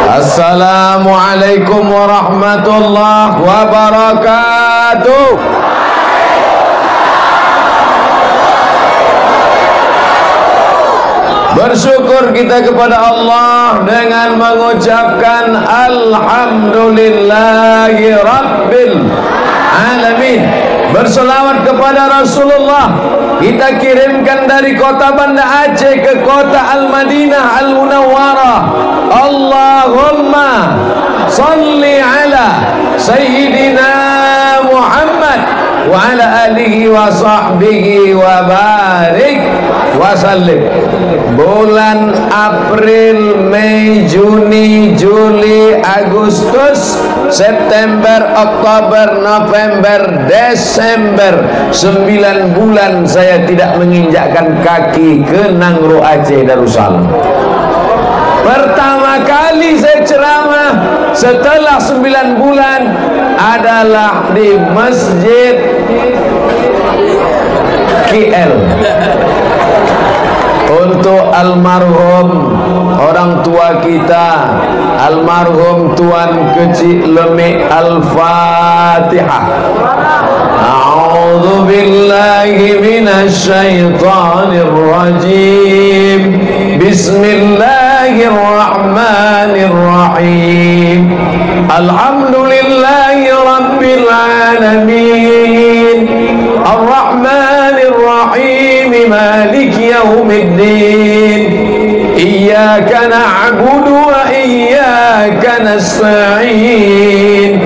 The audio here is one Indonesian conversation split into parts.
Assalamualaikum warahmatullahi wabarakatuh. Bersyukur kita kepada Allah dengan mengucapkan Alhamdulillahi Rabbil Alamin. Berselawat kepada Rasulullah. Kita kirimkan dari kota Banda Aceh ke kota Al-Madinah Al-Munawwarah. Allahumma salli ala Sayyidina Muhammad wa ala alihi wa sahbihi wa barik wa sallim. Bulan April, Mei, Juni, Juli, Agustus, September, Oktober, November, Desember, 9 bulan saya tidak menginjakkan kaki ke Nangro Aceh Darussalam. Pertama kali saya ceramah setelah 9 bulan adalah di Masjid KL untuk almarhum orang tua kita, almarhum Tuan Kecik Lemik. Al-Fatihah. A'udzu billahi minasy syaithanir rajim. Bismillahirrahmanirrahim. Alhamdulillahi rabbil alamin. Ar-Rahmanir Rahim. Maliki yaumiddin. Iyyaka na'budu wa iyyaka nasta'in.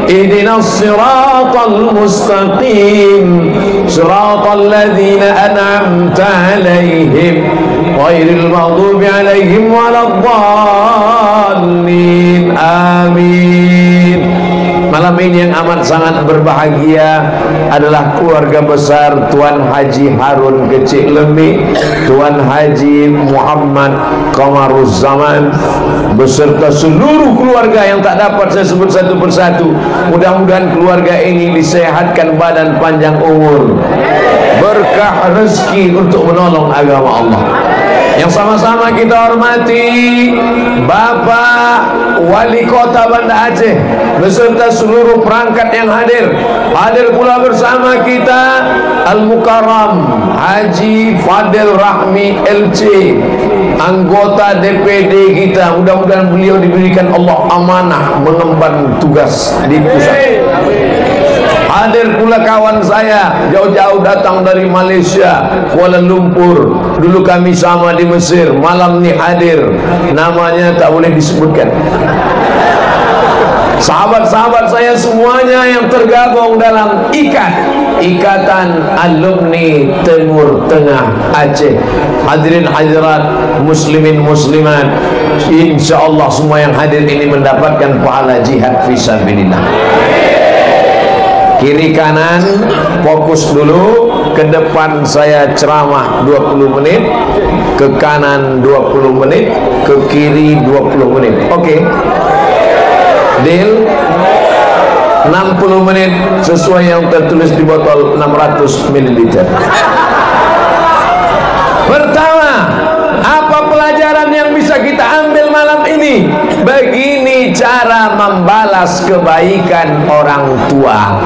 Ihdinas siratal mustaqim. Siratal ladzina an'amta 'alaihim ghairil maghdubi 'alaihim waladdallin. Amin. Malam ini yang amat sangat berbahagia adalah keluarga besar Tuan Haji Harun Kecik Lemik, Tuan Haji Muhammad Qamaruzzaman beserta seluruh keluarga yang tak dapat saya sebut satu persatu. Mudah-mudahan keluarga ini disehatkan badan, panjang umur, berkah rezeki untuk menolong agama Allah. Yang sama-sama kita hormati Bapak Wali Kota Banda Aceh beserta seluruh perangkat yang hadir. Hadir pula bersama kita Al-Mukarram Haji Fadil Rahmi LC, anggota DPD kita. Mudah-mudahan beliau diberikan Allah amanah mengemban tugas di pusat. Hadir pula kawan saya jauh-jauh datang dari Malaysia, Kuala Lumpur. Dulu kami sama di Mesir. Malam ni hadir, namanya tak boleh disebutkan. Sahabat-sahabat saya semuanya yang tergabung dalam Ikatan Alumni Timur Tengah Aceh. Hadirin hadirat, muslimin muslimat, insyaallah semua yang hadir ini mendapatkan pahala jihad fisabilillah. Kiri kanan fokus dulu. Ke depan saya ceramah 20 menit, ke kanan 20 menit, ke kiri 20 menit. Oke, deal. 60 menit sesuai yang tertulis di botol 600 ml. Pertama, apa pelajaran yang bisa kita ambil malam ini? Begini cara membalas kebaikan orang tua.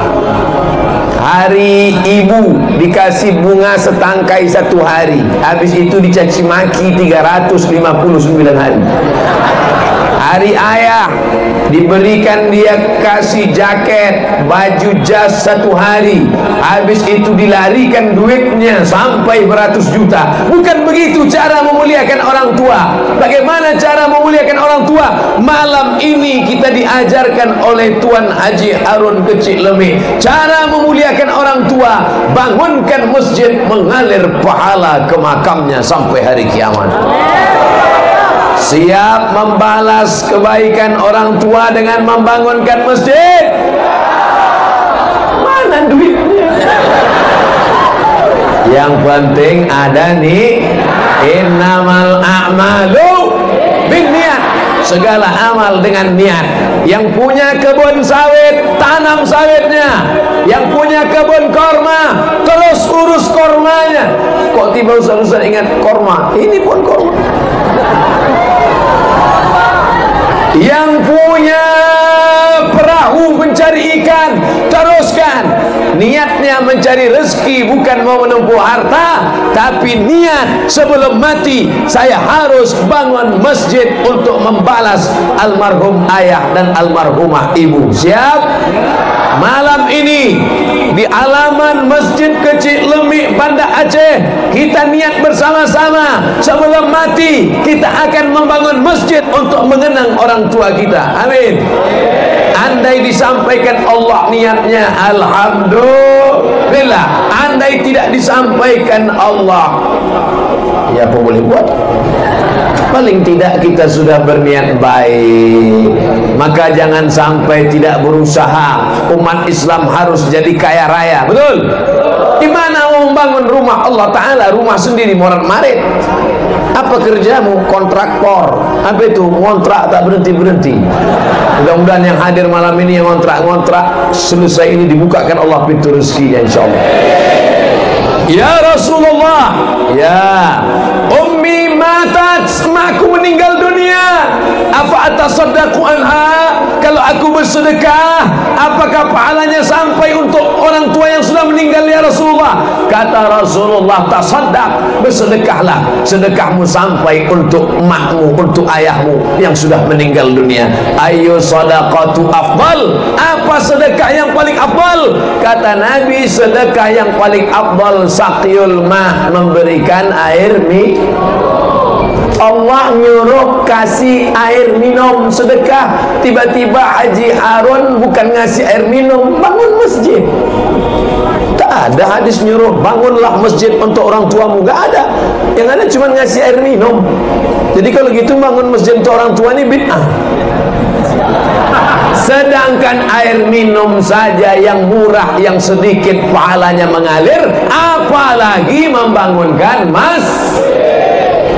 Hari ibu dikasih bunga setangkai 1 hari, habis itu dicaci maki 359 hari. Hari ayah diberikan dia kasih jaket, baju jas 1 hari, habis itu dilarikan duitnya sampai beratus juta. Bukan begitu cara memuliakan orang tua. Bagaimana cara memuliakan orang tua? Malam ini kita diajarkan oleh Tuan Haji Harun Kecik Lemik cara memuliakan orang tua. Bangunkan masjid, mengalir pahala ke makamnya sampai hari kiamat. Siap membalas kebaikan orang tua dengan membangunkan masjid? Mana duitnya? Yang penting ada nih, innamal a'malu binniyat. Segala amal dengan niat. Yang punya kebun sawit, tanam sawitnya. Yang punya kebun korma, terus urus kormanya. Kok tiba Ustaz ingat korma? Ini pun korma. Yang punya perahu mencari ikan, teruskan. Niatnya mencari rezeki, bukan mau menempuh harta, tapi niat sebelum mati saya harus bangun masjid untuk membalas almarhum ayah dan almarhumah ibu. Siap? Malam ini di alaman Masjid Kecil Lemik, Banda Aceh, kita niat bersama-sama sebelum mati kita akan membangun masjid untuk mengenang orang tua kita. Amin. Andai disampaikan Allah niatnya, alhamdulillah. Andai tidak disampaikan Allah, ya apa boleh buat? Paling tidak kita sudah berniat baik. Maka jangan sampai tidak berusaha. Umat Islam harus jadi kaya raya. Betul? Di mana mau membangun rumah Allah Ta'ala, rumah sendiri morat-marit? Apa kerjamu? Kontraktor. Apa itu? Ngontrak tak berhenti-berhenti. Mudah-mudahan yang hadir malam ini yang ngontrak selesai ini dibukakan Allah pintu rezekinya insyaallah. Ya Rasulullah, ya ummi matat, makku meninggal dunia, apa atasaddaqu anha? Kalau aku bersedekah, apakah pahalanya sampai untuk orang tua yang sudah meninggal ya Rasulullah? Kata Rasulullah, tasaddaq, bersedekahlah, sedekahmu sampai untuk emakmu, untuk ayahmu yang sudah meninggal dunia. Ayu sadaqatu afdal, apa sedekah yang paling afdal? Kata Nabi, sedekah yang paling afdal saqyul ma, memberikan air minum. Allah nyuruh kasih air minum sedekah, tiba-tiba Haji Harun bukan ngasih air minum, bangun masjid. Tak ada hadis nyuruh bangunlah masjid untuk orang tuamu, gak ada. Yang ada cuma ngasih air minum. Jadi kalau gitu bangun masjid untuk orang tua ini bid'ah. Sedangkan air minum saja yang murah, yang sedikit pahalanya mengalir, apalagi membangunkan masjid.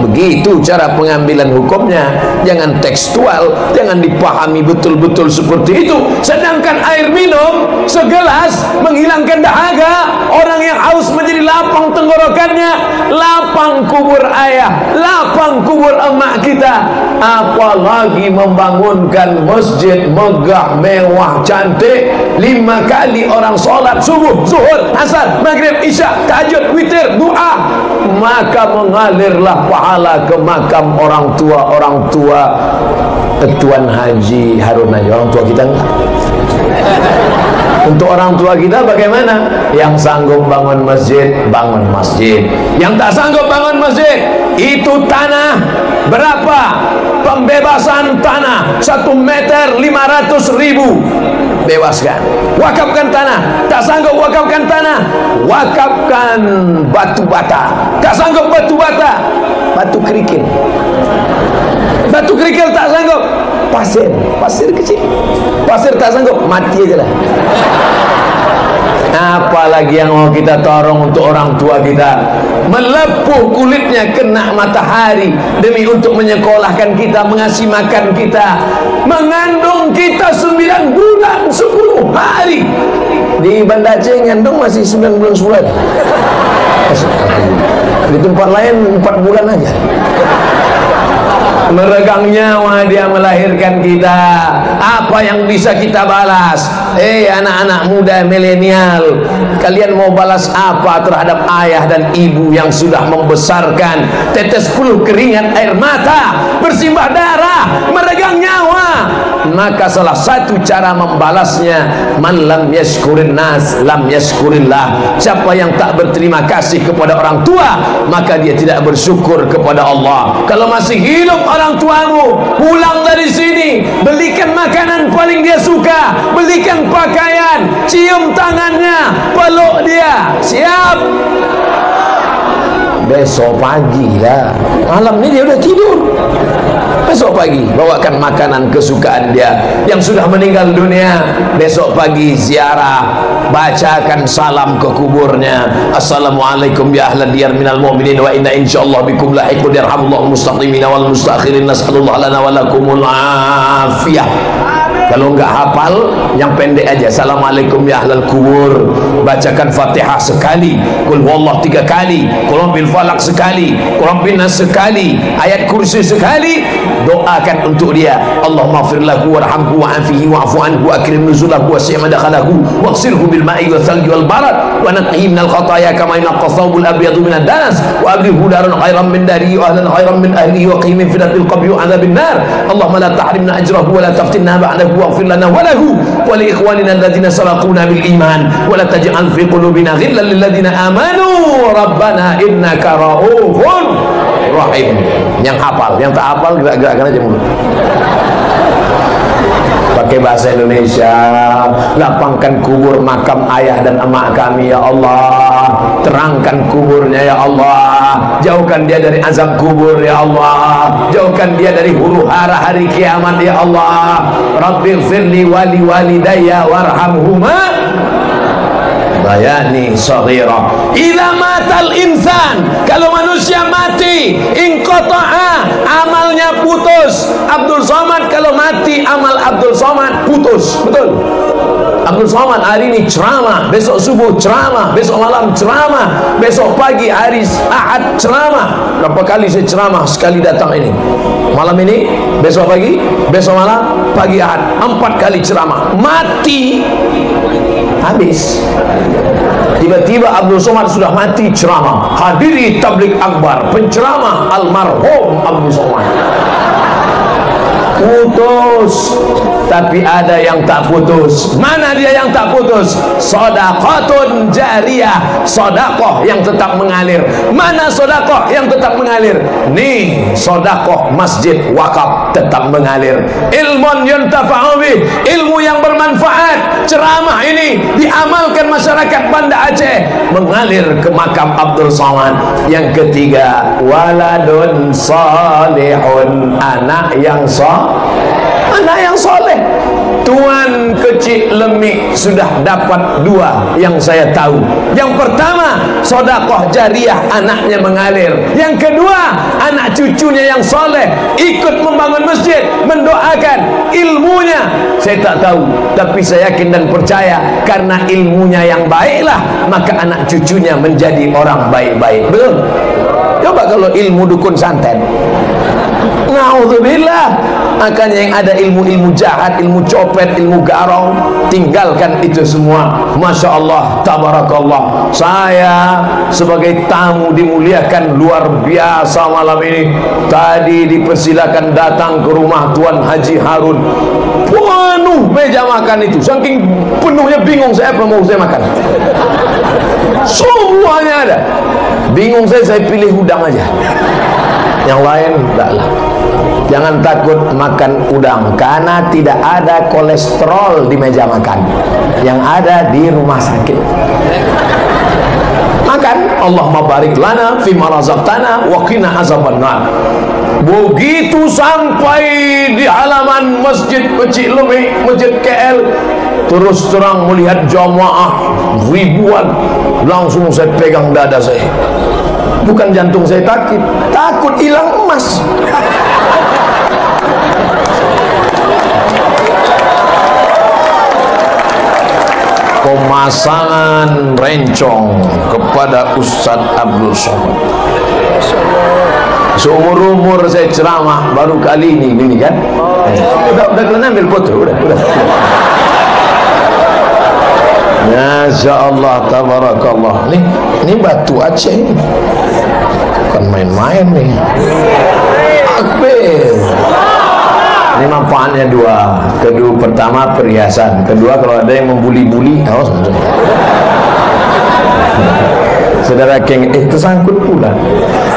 Begitu cara pengambilan hukumnya. Jangan tekstual, jangan dipahami betul-betul seperti itu. Sedangkan air minum segelas menghilangkan dahaga. Orang yang haus menjadi lapang tenggorokannya, lapang kubur ayah, lapang kubur emak kita. Apalagi membangunkan masjid megah, mewah, cantik. 5 kali orang sholat subuh, zuhur, asar, maghrib, isya, tahajud, witir, doa, maka mengalirlah pahala ke makam orang tua Tuan Haji Harun aja. Orang tua kita enggak. Untuk orang tua kita bagaimana? Yang sanggup bangun masjid, bangun masjid. Yang tak sanggup bangun masjid, itu tanah berapa? Pembebasan tanah 1 meter 500.000, bebaskan. Wakafkan tanah. Tak sanggup wakafkan tanah, wakafkan batu bata. Tak sanggup batu bata, batu kerikil. Batu kerikil tak sanggup, pasir kecil. Pasir tak sanggup, mati aja lah. Apalagi yang mau kita tolong untuk orang tua kita, melepuh kulitnya kena matahari demi untuk menyekolahkan kita, mengasih makan kita, mengandung kita 9 bulan 10 hari. Di Banda Aceh ngandung masih 9 bulan 10 hari. Di tempat lain 4 bulan aja. Meregang nyawa dia melahirkan kita. Apa yang bisa kita balas? Anak-anak muda milenial, kalian mau balas apa terhadap ayah dan ibu yang sudah membesarkan, tetes peluh keringat air mata, bersimbah darah, meregang nyawa? Maka salah satu cara membalasnya, man lam yashkurin nas lam yashkurillah. Siapa yang tak berterima kasih kepada orang tua, maka dia tidak bersyukur kepada Allah. Kalau masih hidup orang tuamu, pulang dari sini, belikan makanan paling dia suka, belikan pakaian, cium tangannya, peluk dia. Siap? Besok pagi lah, malam ini dia udah tidur. Besok pagi bawakan makanan kesukaan dia yang sudah meninggal dunia. Besok pagi ziarah, bacakan salam ke kuburnya. Assalamualaikum ya ahla diyar minal mu'minin wa inna insyaallah bikum lahiqun yarhamullahu mustaqimina wal mustakhirin. Nas'alullah lana wa lakumul afiyah. Kalau enggak hafal, yang pendek aja. Assalamualaikum ya ahlal kubur. Bacakan Fatihah sekali, Qul huwallah 3 kali, Qul bil falaq sekali, Qul bin nas sekali, ayat kursi sekali. Doakan untuk dia. Allahumma ighfir lahu warhamhu wa'afihi wa'fu anhu wa akrim nuzulahu wa si'ma dakhalahu waghsilhu bil ma'i wal thalji wal barad wa naqhi minal khataaya kama yanqa thawbul abyadu minad danas wa abdilhu daran khairan min darihi wa ahlan khairan min ahlihi wa qih min fitnatil qabri wa 'adzabil nar. Allahumma la tahrimna ajrahu wa la taftinna ba'dahu waghfir lana wa lahu wa li ikhwanina alladhina sabaquna bil iman wa la taj'al fi qulubina ghillan lil ladzina amanu rabbana innaka ra'ufun rahim. Yang hafal, yang tak hafal gerak-gerakkan aja mulut. Pakai bahasa Indonesia. Lapangkan kubur makam ayah dan emak kami ya Allah. Terangkan kuburnya ya Allah. Jauhkan dia dari azab kubur ya Allah. Jauhkan dia dari huru hara hari kiamat ya Allah. Rabbighfirli wali walidayya warhamhuma bayani saghira. Ila matal insan, kalau manusia mati, inqata'a, amalnya putus. Abdul Somad kalau mati, amal Abdul Somad putus. Betul. Abdul Somad hari ini ceramah, besok subuh ceramah, besok malam ceramah, besok pagi hari Ahad ceramah. Berapa kali saya ceramah? Sekali datang ini, malam ini, besok pagi, besok malam, pagi Ahad, 4 kali ceramah. Mati, habis. Tiba-tiba Abdul Somad sudah mati ceramah. Hadiri tabligh akbar, penceramah almarhum Abdul Somad. Putus. Tapi ada yang tak putus. Mana dia yang tak putus? Shadaqatun jariyah, sedekah yang tetap mengalir. Mana sedekah yang tetap mengalir? Nih, sedekah masjid wakaf tetap mengalir. Ilmun yuntafa'u bih, ilmu yang bermanfaat. Ceramah ini diamalkan masyarakat Banda Aceh, mengalir ke makam Abdul Somad. Yang ketiga, waladun salihun, anak yang soleh. Tuan Kecil Lemik sudah dapat 2 yang saya tahu. Yang pertama, sedekah jariah, anaknya mengalir. Yang kedua, anak cucunya yang soleh ikut membangun masjid, mendoakan. Ilmunya saya tak tahu, tapi saya yakin dan percaya karena ilmunya yang baiklah, maka anak cucunya menjadi orang baik-baik. Betul? Coba kalau ilmu dukun santet, naudzubillah. Makanya yang ada ilmu-ilmu jahat, ilmu copet, ilmu garong, tinggalkan itu semua. Masya Allah, tabarakallah. Saya sebagai tamu dimuliakan luar biasa malam ini. Tadi dipersilakan datang ke rumah Tuan Haji Harun, penuh meja makan itu. Saking penuhnya bingung saya apa mau saya makan. Semuanya ada. Bingung saya pilih udang aja. Yang lain enggaklah. Jangan takut makan udang karena tidak ada kolesterol di meja makan. Yang ada di rumah sakit. Makan, Allahumma barik lana fima razaqtana wa qina azabannar. Begitu sampai di halaman Masjid Kecil Lemik, Masjid KL, terus terang melihat jamaah ribuan, langsung saya pegang dada saya. Bukan jantung saya takut hilang emas. Pemasangan rencong kepada Ustadz Abdul Somad. Seumur-umur saya ceramah baru kali ini kan. Udah kalian ambil foto, udah. Masya Allah, tabarakallah. Ini batu Aceh ini, bukan main-main nih. Akbar. Ini manfaatnya 2. Kedua, pertama perhiasan. Kedua, kalau ada yang membuli-buli, awas. Saudara yang tersangkut pula.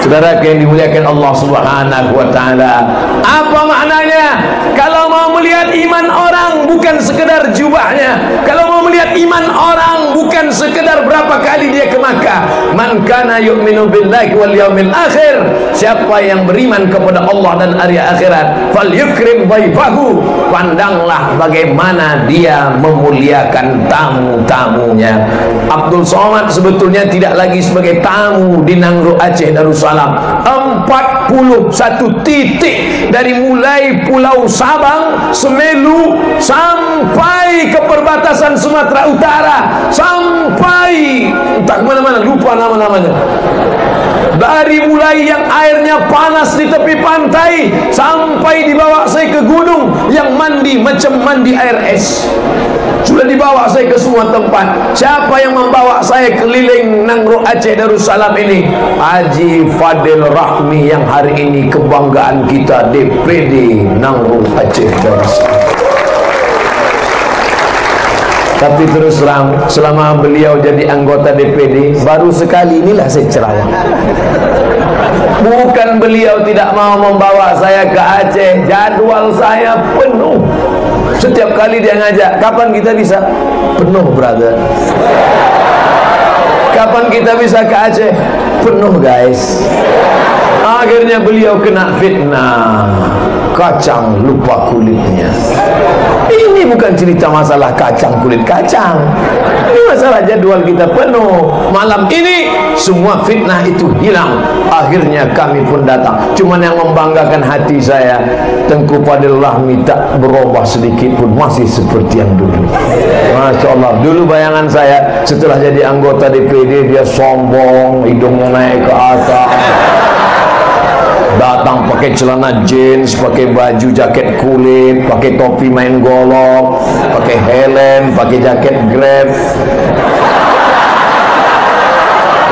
Saudara yang dimuliakan Allah Subhanahu wa taala. Apa maknanya? Kalau mau melihat iman orang bukan sekedar jubahnya. Kalau mau lihat iman orang bukan sekedar berapa kali dia ke Makkah. Man kana yu'minu billahi wal yaumil akhir, siapa yang beriman kepada Allah dan hari akhirat, falyukrim dhaifahu, pandanglah bagaimana dia memuliakan tamu-tamunya. Abdul Somad sebetulnya tidak lagi sebagai tamu di Nangro Aceh Darussalam. 41 titik dari mulai Pulau Sabang, Semelu sampai ke perbatasan Sumatera Utara, sampai entah kemana-mana, lupa nama-namanya. Dari mulai yang airnya panas di tepi pantai sampai dibawa saya ke gunung yang mandi macam mandi air es. Sudah dibawa saya ke semua tempat. Siapa yang membawa saya keliling Nangro Aceh Darussalam ini? Haji Fadil Rahmi, yang hari ini kebanggaan kita, DPD Nangro Aceh Darussalam. Tapi terus terang, selama beliau jadi anggota DPD, baru sekali inilah saya ceramah. Bukan beliau tidak mau membawa saya ke Aceh, jadwal saya penuh. Setiap kali dia ngajak, kapan kita bisa? Penuh, brother. Kapan kita bisa ke Aceh? Penuh, guys. Akhirnya beliau kena fitnah. Kacang lupa kulitnya. Ini bukan cerita masalah kacang kulit kacang. Ini masalah jadwal kita penuh. Malam ini semua fitnah itu hilang. Akhirnya kami pun datang. Cuman yang membanggakan hati saya, Tengku Fadil Rahmi tak berubah sedikit pun, masih seperti yang dulu. Masya Allah. Dulu bayangan saya setelah jadi anggota DPD, dia sombong, hidungnya naik ke atas, datang pakai celana jeans, pakai baju jaket kulit, pakai topi main golok, pakai helm, pakai jaket Grab.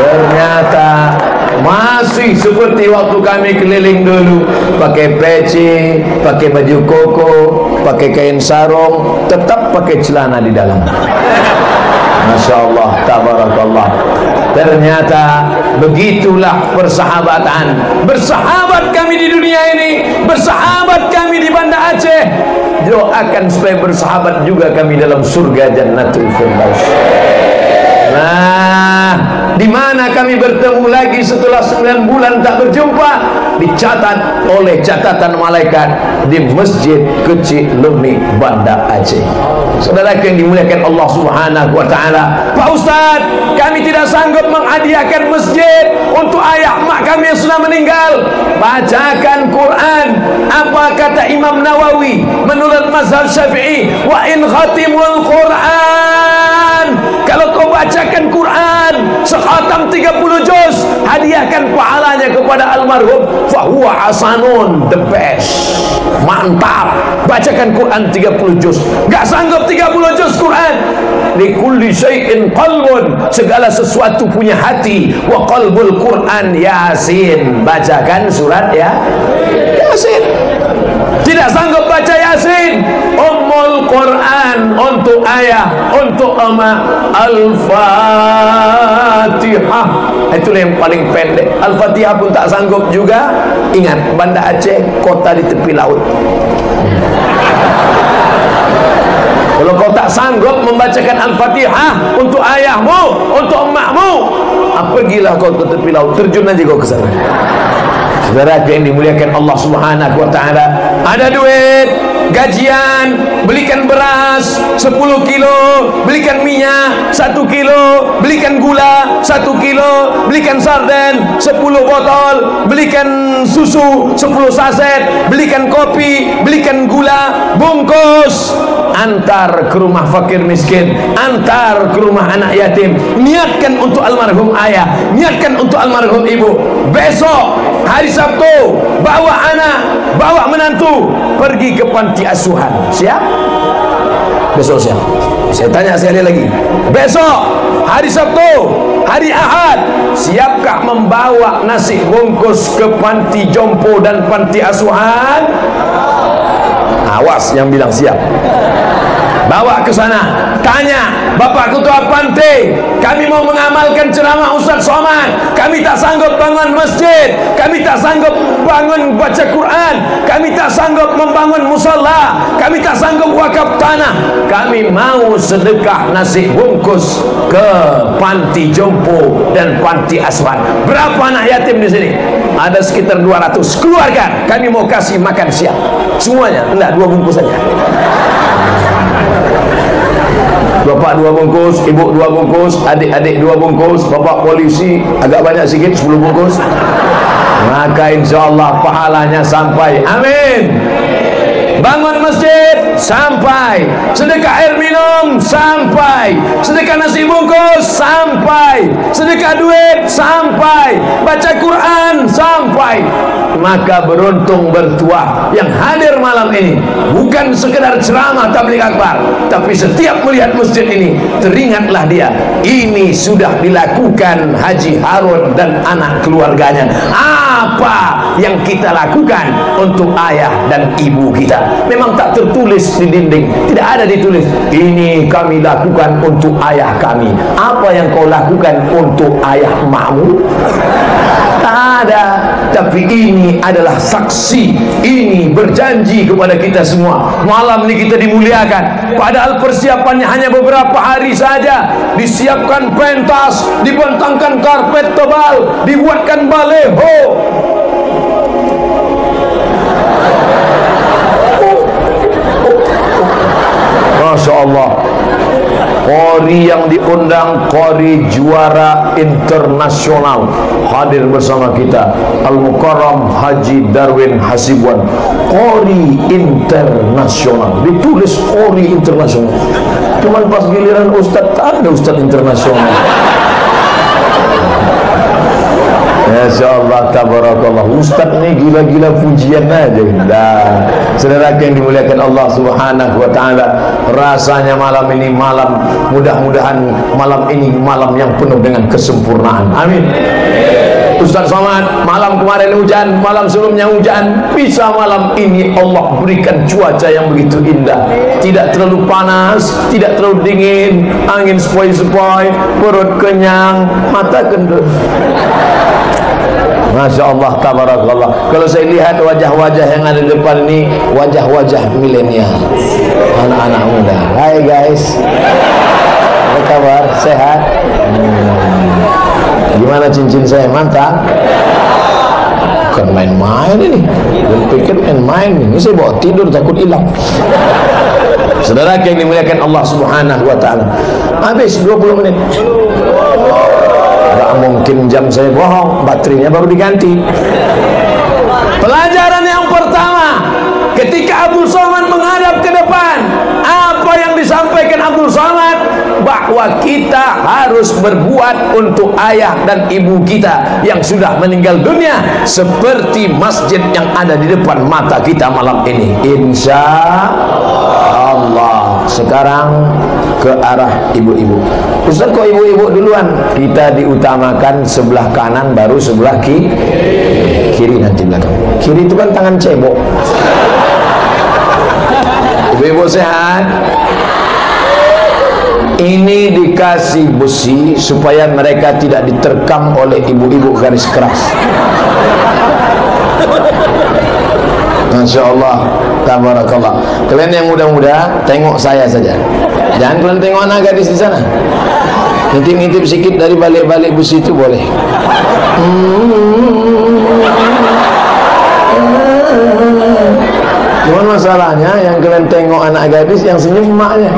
Ternyata masih seperti waktu kami keliling dulu, pakai peci, pakai baju koko, pakai kain sarung, tetap pakai celana di dalam. Masya Allah, tabarakallah. Ternyata begitulah persahabatan. Bersahabat kami di dunia ini, bersahabat kami di Banda Aceh. Doakan supaya bersahabat juga kami dalam surga Jannatul Firdaus. Nah, di mana kami bertemu lagi setelah 9 bulan tak berjumpa? Dicatat oleh catatan malaikat di Masjid Kecil Lemi Banda Aceh. Saudara yang dimuliakan Allah Subhanahu wa taala, Pak Ustaz, kami tidak sanggup menghadiahkan masjid untuk ayah mak kami yang sudah meninggal. Bacakan Quran. Apa kata Imam Nawawi menurut mazhab Syafi'i? Wa in khatimul Quran, kalau kau bacakan Quran sekhatam 30 juz, hadiahkan pahalanya kepada almarhum, fahuwa hasanun, the best, mantap. Bacakan Quran 30 juz. Gak sanggup 30 juz Quran, likulli syai'in qalbun, segala sesuatu punya hati. Wa qalbul Quran Yasin, bacakan surat ya Yasin. Tidak sanggup baca Yasin, Ummul Quran untuk ayah, untuk emak, Al-Fatihah. Itulah yang paling pendek. Al-Fatihah pun tak sanggup juga. Ingat, Banda Aceh kota di tepi laut. Kalau kau tak sanggup membacakan Al-Fatihah untuk ayahmu, untuk emakmu, pergilah kau ke tepi laut, terjun aja kau ke sana. Saudara yang dimuliakan Allah Subhanahu wa taala, ada duit, gajian, belikan beras 10 kilo, belikan minyak 1 kilo, belikan gula 1 kilo, belikan sarden 10 botol, belikan susu 10 saset, belikan kopi, belikan gula, bungkus, antar ke rumah fakir miskin, antar ke rumah anak yatim. Niatkan untuk almarhum ayah, niatkan untuk almarhum ibu. Besok hari Sabtu, bawa anak, bawa menantu pergi ke panti asuhan. Siap? Besok siap? Saya tanya sekali lagi, besok hari Sabtu, hari Ahad, siapkah membawa nasi bungkus ke panti jompo dan panti asuhan? Awas yang bilang siap. Bawa ke sana, tanya, Bapak Ketua Pantai, kami mau mengamalkan ceramah Ustaz Somad. Kami tak sanggup bangun masjid, kami tak sanggup bangun baca Quran, kami tak sanggup membangun musalla, kami tak sanggup wakaf tanah. Kami mau sedekah nasi bungkus ke panti jompo dan panti asuhan. Berapa anak yatim di sini? Ada sekitar 200. Keluarkan, kami mau kasih makan siang semuanya. Enggak, 2 bungkus saja. Bapak 2 bungkus, ibu 2 bungkus, adik-adik 2 bungkus, bapak polisi agak banyak sikit 10 bungkus. Maka insyaAllah pahalanya sampai. Amin. Bangun masjid sampai, sedekah air minum sampai, sedekah nasi bungkus sampai, sedekah duit sampai, baca Quran sampai. Maka beruntung bertuah yang hadir malam ini, bukan sekedar ceramah tabligh akbar, tapi setiap melihat masjid ini teringatlah dia, ini sudah dilakukan Haji Harun dan anak keluarganya. Apa yang kita lakukan untuk ayah dan ibu kita? Memang tak tertulis di dinding, tidak ada ditulis, ini kami lakukan untuk ayah kami. Apa yang kau lakukan untuk ayah emakmu? Tak ada. Tapi ini adalah saksi, ini berjanji kepada kita semua. Malam ini kita dimuliakan, padahal persiapannya hanya beberapa hari saja. Disiapkan pentas, dibentangkan karpet tebal, dibuatkan baleho. Masya Allah. Qori yang diundang, qori juara internasional, hadir bersama kita, Al-Mukarram Haji Darwin Hasibuan. Qori internasional, ditulis qori internasional. Cuman pas giliran Ustadz, tak ada Ustadz internasional. Insyaallah tabarakallah. Ustaz ni gila-gila pujian aja. Dah. Saudara yang dimuliakan Allah Subhanahu wa taala, rasanya malam ini malam, mudah-mudahan malam ini malam yang penuh dengan kesempurnaan. Amin. Ustaz Somad, malam kemarin hujan, malam sebelumnya hujan, bisa malam ini Allah berikan cuaca yang begitu indah. Tidak terlalu panas, tidak terlalu dingin, angin sepoi-sepoi, perut kenyang, mata kendor. Masya Allah, tabarakallah. Kalau saya lihat wajah-wajah yang ada di depan ini, wajah-wajah milenial, anak-anak muda. Hai guys, apa kabar? Sehat? Gimana cincin saya? Mantap? Bukan main-main ini. Jangan pikir main-main ini. Saya bawa tidur takut hilang. Saudara yang dimuliakan Allah Subhanahu wa taala. Habis 20 menit. Gak mungkin jam saya bohong, baterainya baru diganti. Pelajaran yang pertama, ketika Abdul Somad menghadap ke depan, apa yang disampaikan Abdul Somad? Bahwa kita harus berbuat untuk ayah dan ibu kita yang sudah meninggal dunia, seperti masjid yang ada di depan mata kita malam ini. Insya Allah. Sekarang ke arah ibu-ibu. Ustaz, kok ibu-ibu duluan? Kita diutamakan sebelah kanan, baru sebelah kiri nanti belakang. Kiri itu kan tangan cebok. Ibu-ibu sehat? Ini dikasih besi supaya mereka tidak diterkam oleh ibu-ibu garis keras. Masya Allah, tabarakallah. Kalian yang muda-muda, tengok saya saja. Jangan kalian tengok anak gadis di sana. Ngintip-ngintip sikit dari balik-balik besi itu boleh. Cuman masalahnya yang kalian tengok anak gadis, yang senyum emaknya.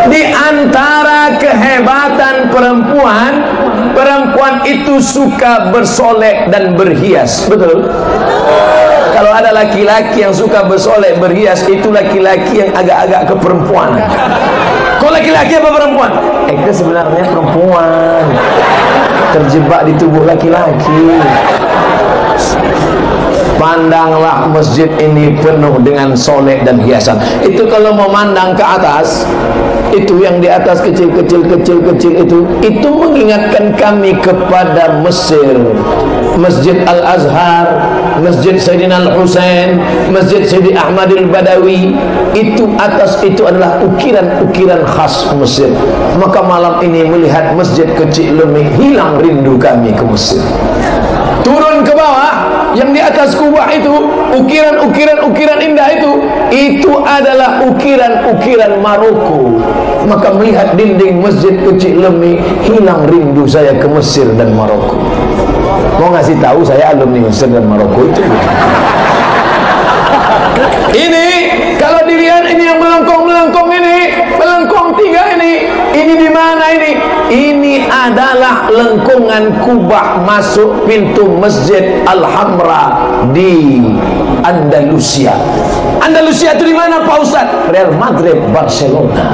Di antara kehebatan perempuan, perempuan itu suka bersolek dan berhias. Betul? Kalau ada laki-laki yang suka bersolek berhias, itu laki-laki yang agak-agak keperempuanan. Kok laki-laki apa perempuan? Itu sebenarnya perempuan terjebak di tubuh laki-laki. Pandanglah masjid ini penuh dengan solek dan hiasan. Itu kalau memandang ke atas, itu yang di atas kecil-kecil itu mengingatkan kami kepada Mesir. Masjid Al-Azhar, Masjid Sayyidina Al-Husain, Masjid Sayyidi Ahmad Al-Badawi, itu atas itu adalah ukiran-ukiran khas Mesir. Maka malam ini melihat masjid kecil Lemi, hilang rindu kami ke Mesir. Turun ke bawah, yang di atas kubah itu, ukiran indah itu adalah ukiran Maroko. Maka melihat dinding masjid kecil Lemi, hilang rindu saya ke Mesir dan Maroko. Mau ngasih tahu saya alumni Mesir dan Maroko itu. Ini kalau dilihat ini yang melengkung ini, melengkung 3 ini di mana ini? Ini adalah lengkungan kubah masuk pintu Masjid Al-Hamra di Andalusia. Andalusia itu di mana Pak Ustaz? Real Madrid, Barcelona,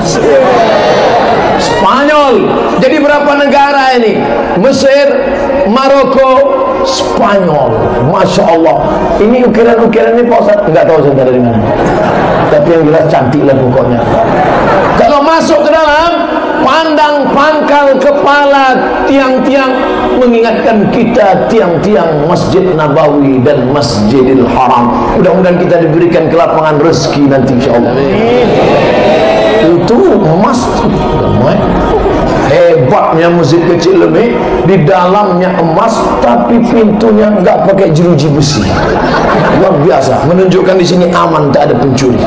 Spanyol. Jadi berapa negara ini? Mesir, Maroko, Spanyol. Masya Allah. Ini ukiran-ukiran ini Pak Ustaz enggak tahu saya dari mana, tapi yang jelas cantik lah pokoknya. Kalau masuk ke dalam, pandang pangkal kepala tiang-tiang mengingatkan kita tiang-tiang Masjid Nabawi dan Masjidil Haram. Mudah-mudahan kita diberikan kelapangan rezeki nanti insyaallah. Itu emas. Hebatnya masjid kecil Lemi, di dalamnya emas tapi pintunya enggak pakai jeruji besi. Luar biasa, menunjukkan di sini aman, tak ada pencuri.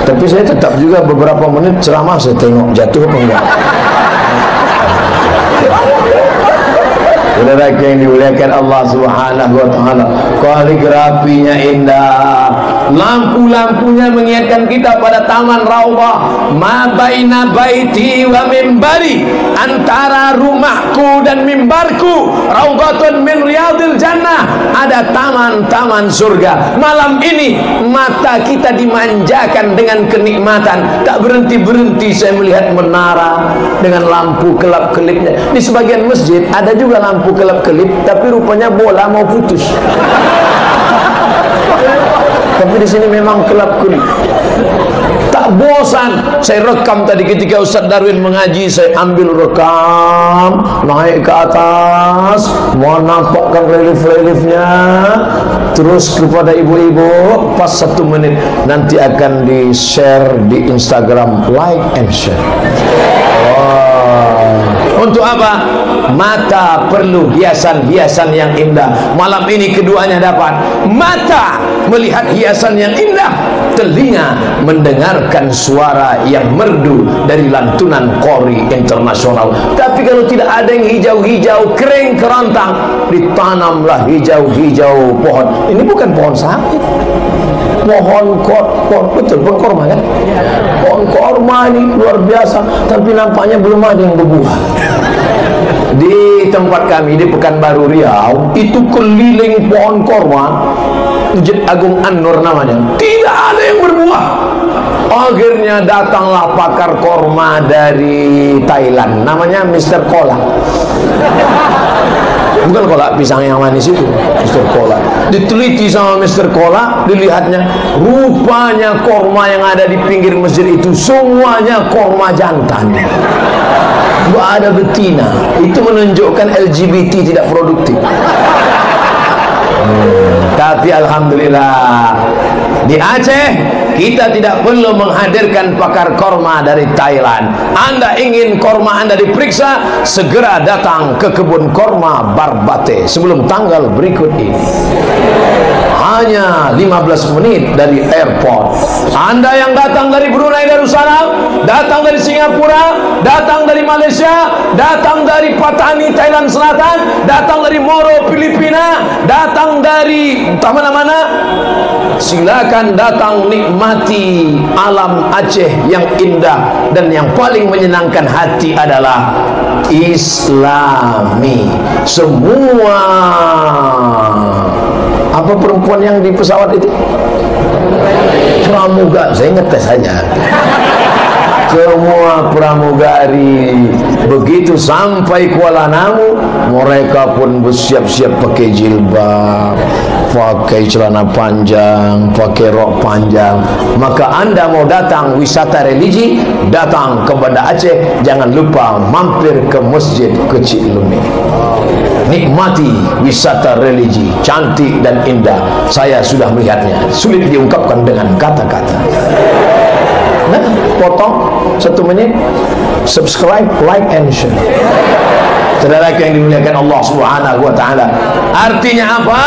Tapi saya tetap juga beberapa menit ceramah saya tengok jatuh apa enggak. Saudara yang dimuliakan Allah Subhanahu wa taala, kaligrafinya indah, lampu-lampunya mengingatkan kita pada taman Raudhah. Ma baina baiti wa mimbari, antara rumahku dan mimbarku raudhatun min riyadil jannah, ada taman-taman surga. Malam ini mata kita dimanjakan dengan kenikmatan, tak berhenti-berhenti saya melihat menara dengan lampu kelap-kelipnya. Di sebagian masjid ada juga lampu kelap-kelip, tapi rupanya bola mau putus. Tapi di sini memang kelap-kelip. Tak bosan. Saya rekam tadi ketika Ustaz Darwin mengaji, saya ambil rekam, naik ke atas, mau nampakkan relief-reliefnya, terus kepada ibu-ibu, pas 1 menit nanti akan di-share di Instagram, like and share. Untuk apa? Mata perlu hiasan-hiasan yang indah. Malam ini keduanya dapat. Mata melihat hiasan yang indah, telinga mendengarkan suara yang merdu dari lantunan Qori internasional. Tapi kalau tidak ada yang hijau-hijau, kering kerontang, ditanamlah hijau-hijau pohon. Ini bukan pohon sawit, pohon betul, pohon korma kan? Pohon korma ini luar biasa, tapi nampaknya belum ada yang berbuah. Di tempat kami di Pekanbaru Riau itu keliling pohon korma, Masjid Agung An-Nur namanya, tidak ada yang berbuah. Akhirnya datanglah pakar korma dari Thailand, namanya Mr. Kola. Bukan kolak pisang yang manis itu, Mr. Kola. Diteliti sama Mr. Kola, dilihatnya rupanya korma yang ada di pinggir masjid itu semuanya korma jantan, nggak ada betina. Itu menunjukkan LGBT tidak produktif. Tapi alhamdulillah di Aceh kita tidak perlu menghadirkan pakar korma dari Thailand. Anda ingin korma Anda diperiksa, segera datang ke kebun korma Barbate sebelum tanggal berikut ini. Hanya 15 menit dari airport. Anda yang datang dari Brunei Darussalam, datang dari Singapura, datang dari Malaysia, datang dari Patani Thailand Selatan, datang dari Moro Filipina, datang dari mana-mana, silakan datang nikmati alam Aceh yang indah. Dan yang paling menyenangkan hati adalah Islami. Semua apa perempuan yang di pesawat itu? Pramugari. Saya ngetes saja. Semua pramugari. Begitu sampai Kuala Namu, mereka pun bersiap-siap pakai jilbab, pakai celana panjang, pakai rok panjang. Maka Anda mau datang wisata religi, datang ke Banda Aceh, jangan lupa mampir ke Masjid Kecik Lumi. Nikmati wisata religi, cantik dan indah. Saya sudah melihatnya, sulit diungkapkan dengan kata-kata. Nah, potong 1 menit, subscribe, like and share. Saudara yang dimuliakan Allah Subhanahu wa taala. Artinya apa?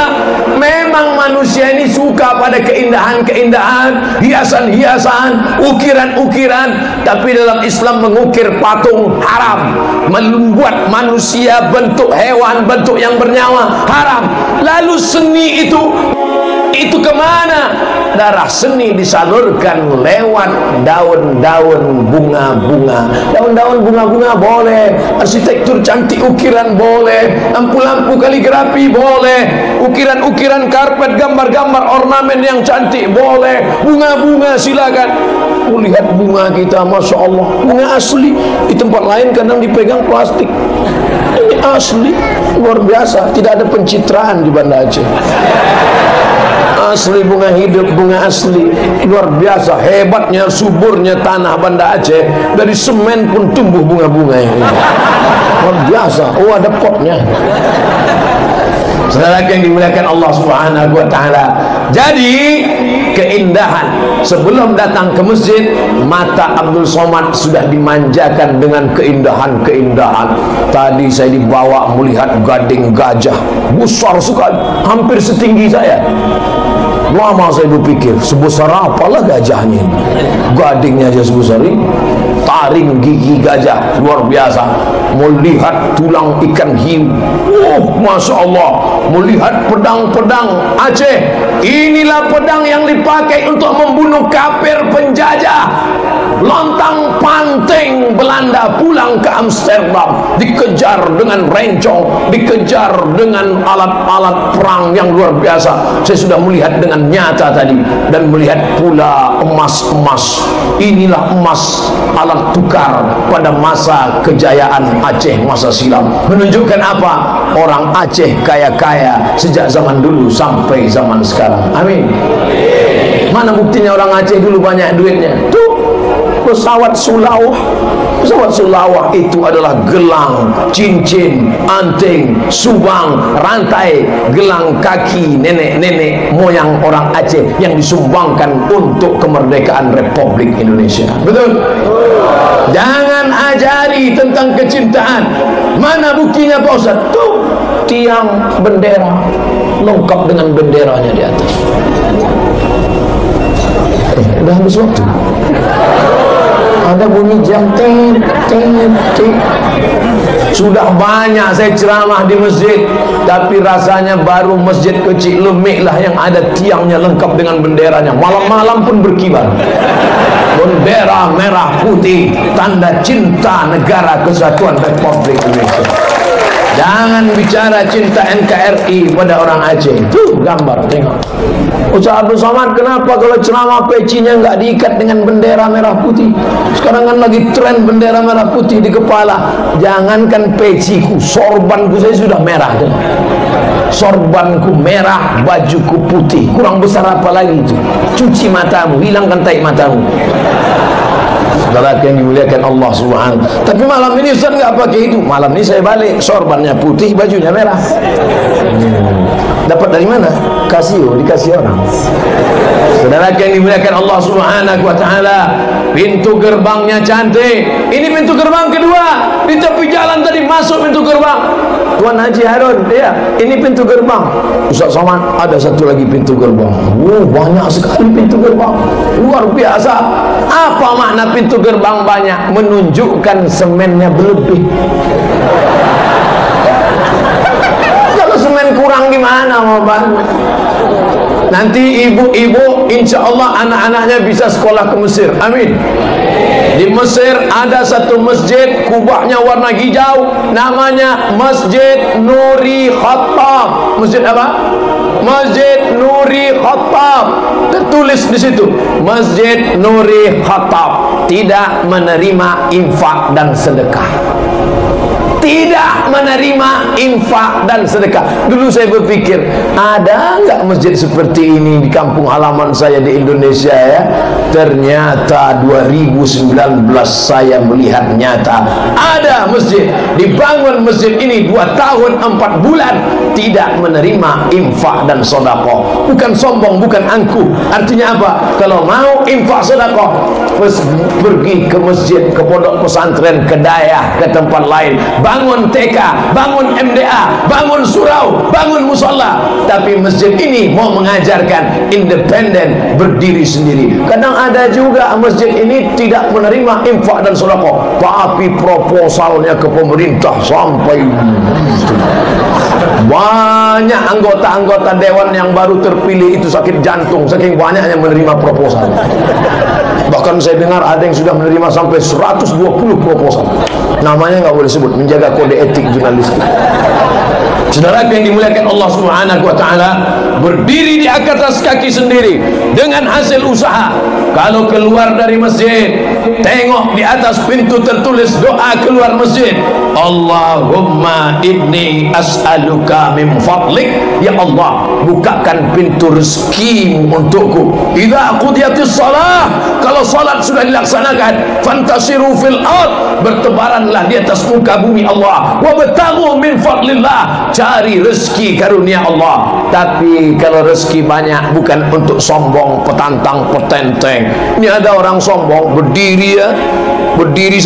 Memang manusia ini suka pada keindahan-keindahan, hiasan-hiasan, ukiran-ukiran, tapi dalam Islam mengukir patung haram. Membuat manusia bentuk hewan, bentuk yang bernyawa haram. Lalu seni itu kemana? Darah seni disalurkan lewat daun-daun bunga-bunga. Daun-daun bunga-bunga boleh, arsitektur cantik ukiran boleh, lampu-lampu kaligrafi boleh, ukiran-ukiran karpet, gambar-gambar ornamen yang cantik boleh, bunga-bunga silakan. Lihat bunga kita, Masya Allah, bunga asli. Di tempat lain kadang dipegang plastik, ini asli, luar biasa. Tidak ada pencitraan di Banda Aceh. Asli, bunga hidup, bunga asli, luar biasa. Hebatnya, suburnya tanah Banda Aceh, dari semen pun tumbuh bunga-bunga ini, luar biasa. Oh, ada potnya. Saudara yang dimuliakan Allah Subhanahu wa taala. Jadi keindahan sebelum datang ke masjid, mata Abdul Somad sudah dimanjakan dengan keindahan-keindahan. Tadi saya dibawa melihat gading gajah besar sekali, hampir setinggi saya. Lama saya berpikir, sebesar apalah gajahnya ini. Gadingnya aja sebesar ini. Taring gigi gajah, luar biasa. Melihat tulang ikan hiu, oh Masya Allah. Melihat pedang-pedang Aceh, inilah pedang yang dipakai untuk membunuh kafir penjajah. Lontang panting Belanda pulang ke Amsterdam, dikejar dengan rencong, dikejar dengan alat-alat perang yang luar biasa. Saya sudah melihat dengan nyata tadi, dan melihat pula emas-emas. Inilah emas alat tukar pada masa kejayaan Aceh masa silam. Menunjukkan apa? Orang Aceh kaya-kaya sejak zaman dulu sampai zaman sekarang. Amin. Mana buktinya orang Aceh dulu banyak duitnya? Tuh, pesawat Sulawah. Pesawat Sulawah itu adalah gelang, cincin, anting, subang, rantai, gelang kaki nenek-nenek moyang orang Aceh yang disumbangkan untuk kemerdekaan Republik Indonesia. Betul? Jangan ajari tentang kecintaan. Mana buktinya Pak Ustaz? Tuh, tiang bendera lengkap dengan benderanya di atas. Udah habis waktu. Ada bunyi jam ting. Sudah banyak saya ceramah di masjid, tapi rasanya baru Masjid Kecik Lumi lah yang ada tiangnya lengkap dengan benderanya. Malam-malam pun berkibar. Bendera merah putih, tanda cinta negara kesatuan Republik Indonesia. Jangan bicara cinta NKRI pada orang Aceh. Tuh gambar, tengok. Ustaz Abdul Somad, kenapa kalau ceramah pecinya nggak diikat dengan bendera merah putih? Sekarang kan lagi tren bendera merah putih di kepala. Jangankan peciku, sorbanku saya sudah merah. Sorbanku merah, bajuku putih. Kurang besar apa lagi itu? Cuci matamu, hilangkan taik matamu. Saudara yang dimuliakan Allah Subhanahu. Tapi malam ini Ustaz nggak pakai itu. Malam ini saya balik, sorbannya putih, bajunya merah. Dapat dari mana? Kasio, dikasih orang. Saudara yang dimuliakan Allah Subhanahu wa taala, pintu gerbangnya cantik. Ini pintu gerbang kedua. Di tepi jalan tadi masuk pintu gerbang. Tuan Haji Harun, ya, ini pintu gerbang. Ustaz Somad, ada satu lagi pintu gerbang. Banyak sekali pintu gerbang. Luar biasa. Apa makna pintu gerbang banyak? Menunjukkan semennya berlebih. Kalau semen kurang gimana mau bangun? Nanti ibu-ibu insya Allah anak-anaknya bisa sekolah ke Mesir. Amin. Di Mesir ada satu masjid, kubahnya warna hijau, namanya Masjid Nuri Khattab. Masjid apa? Masjid Nuri Khattab. Tertulis di situ, Masjid Nuri Khattab tidak menerima infak dan sedekah. tidak menerima infak dan sedekah. Dulu saya berpikir, ada nggak masjid seperti ini di kampung halaman saya di Indonesia ya? Ternyata 2019 saya melihat nyata ada masjid, dibangun masjid ini 2 tahun 4 bulan tidak menerima infak dan sedekah. Bukan sombong, bukan angkuh. Artinya apa? Kalau mau infak sedekah, pergi ke masjid, ke pondok pesantren, ke dayah, ke tempat lain, bangun TK, bangun MDA, bangun surau, bangun musalla. Tapi masjid ini mau mengajarkan independen, berdiri sendiri. Kadang ada juga masjid ini tidak menerima infak dan sedekah, tapi proposalnya ke pemerintah sampai banyak anggota-anggota dewan yang baru terpilih itu sakit jantung saking banyaknya menerima proposal. Bahkan saya dengar ada yang sudah menerima sampai 120 proposal. Namanya nggak boleh sebut, menjaga kode etik jurnalistik. Saudara yang dimuliakan Allah Subhanahu wa taala, berdiri di atas kaki sendiri dengan hasil usaha. Kalau keluar dari masjid, tengok di atas pintu tertulis doa keluar masjid, Allahumma inni as'aluka min fadlik, ya Allah, bukakan pintu rezekimu untukku. Idza qudiyatis shalah, kalau salat sudah dilaksanakan, fantasiru fil ard, bertebaranlah di atas muka bumi Allah, wabtaghu min fadlillah, cari rezeki karunia Allah. Tapi kalau rezeki banyak bukan untuk sombong, petantang, petenteng. Ini ada orang sombong, berdiri ya, berdiri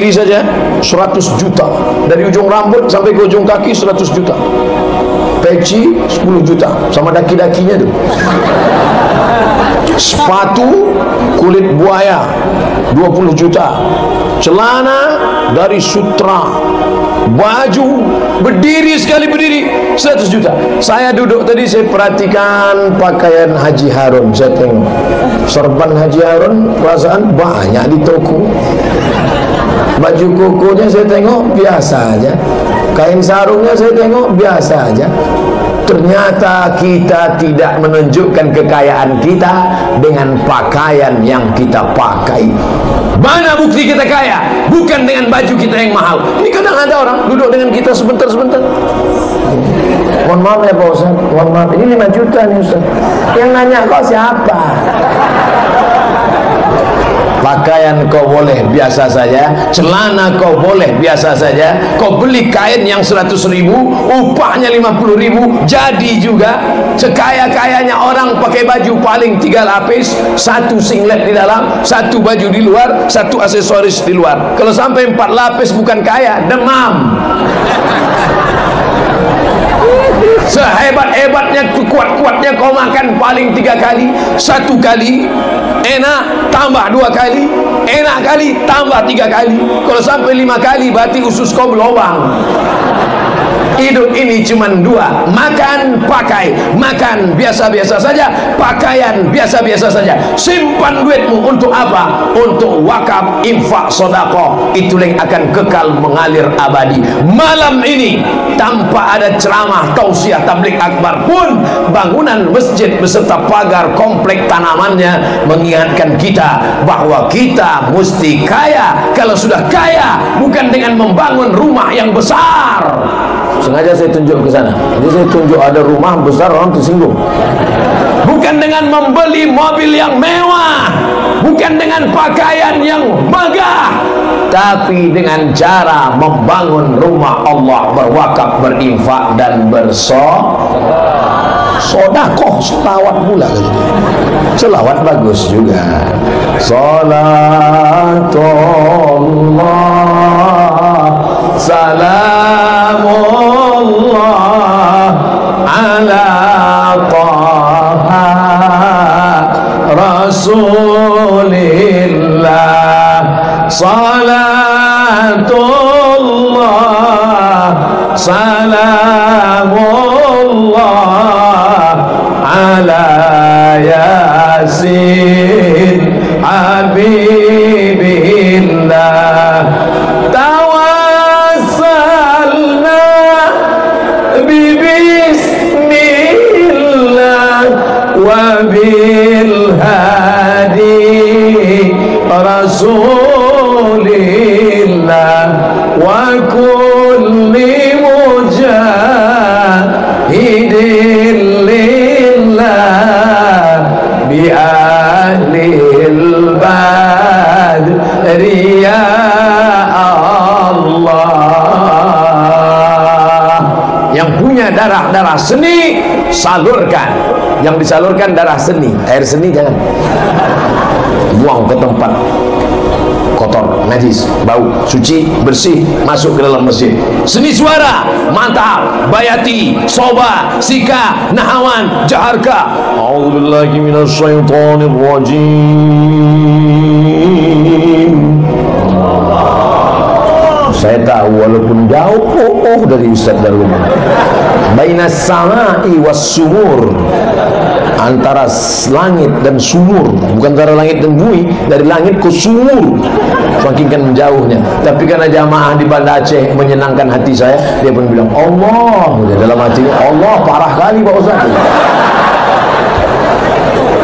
saja 100 juta, dari ujung rambut sampai ke ujung kaki 100 juta, peci 10 juta sama daki-dakinya tuh, sepatu kulit buaya 20 juta, celana dari sutra, baju berdiri sekali berdiri 100 juta. Saya duduk tadi, saya perhatikan pakaian Haji Harun, saya tengok serban Haji Harun perasaan banyak di toko. Baju kokonya saya tengok biasa aja, kain sarungnya saya tengok biasa aja. Ternyata kita tidak menunjukkan kekayaan kita dengan pakaian yang kita pakai. Mana bukti kita kaya? Bukan dengan baju kita yang mahal. Ini kadang ada orang duduk dengan kita sebentar-sebentar. Mohon maaf ya Pak Ustaz, mohon maaf, ini 5 juta nih Ustaz. Yang nanya kok siapa? Pakaian kau boleh biasa saja, celana kau boleh biasa saja, kau beli kain yang 100.000, upahnya 50.000, jadi juga. Sekaya-kayanya orang pakai baju paling 3 lapis, 1 singlet di dalam, 1 baju di luar, 1 aksesoris di luar. Kalau sampai 4 lapis bukan kaya, demam. Sehebat-hebatnya, kuat-kuatnya kau makan paling 3 kali, 1 kali enak, tambah 2 kali, enak kali, tambah 3 kali. Kalau sampai 5 kali berarti usus kau berlubang. Hidup ini cuma 2, makan, pakai. Makan biasa-biasa saja, pakaian biasa-biasa saja. Simpan duitmu untuk apa? Untuk wakaf, infak, sedekah. Itu yang akan kekal mengalir abadi. Malam ini tanpa ada ceramah, tausiah, tabligh akbar pun, bangunan masjid beserta pagar komplek tanamannya mengingatkan kita bahwa kita mesti kaya. Kalau sudah kaya bukan dengan membangun rumah yang besar. Sengaja saya tunjuk ke sana. Jadi saya tunjuk ada rumah besar, orang tersinggung. Bukan dengan membeli mobil yang mewah, bukan dengan pakaian yang megah, tapi dengan cara membangun rumah Allah, berwakaf, berinfak dan bersodakoh. Selawat pula kali dia. Selawat bagus juga. Salatullah salamullah ala taha rasulillah. Salatullah salamullah ala yasin habibillah. Tawassal darah seni, salurkan. Yang disalurkan darah seni, air seni jangan buang ke tempat kotor, najis, bau, suci, bersih, masuk ke dalam masjid. Seni suara, mantap, bayati, soba, sika, nahawan, jaharka. A'udzubillahi minasyaitonir rajim. Saya tahu walaupun jauh dari Ustaz Darul. Bainas sama'i was sumur, antara langit dan sumur, bukan antara langit dan bumi, dari langit ke sumur, saking kan menjauhnya. Tapi karena jamaah di Banda Aceh menyenangkan hati saya, dia pun bilang Allah, dalam hatinya Allah, parah kali Pak Ustaz.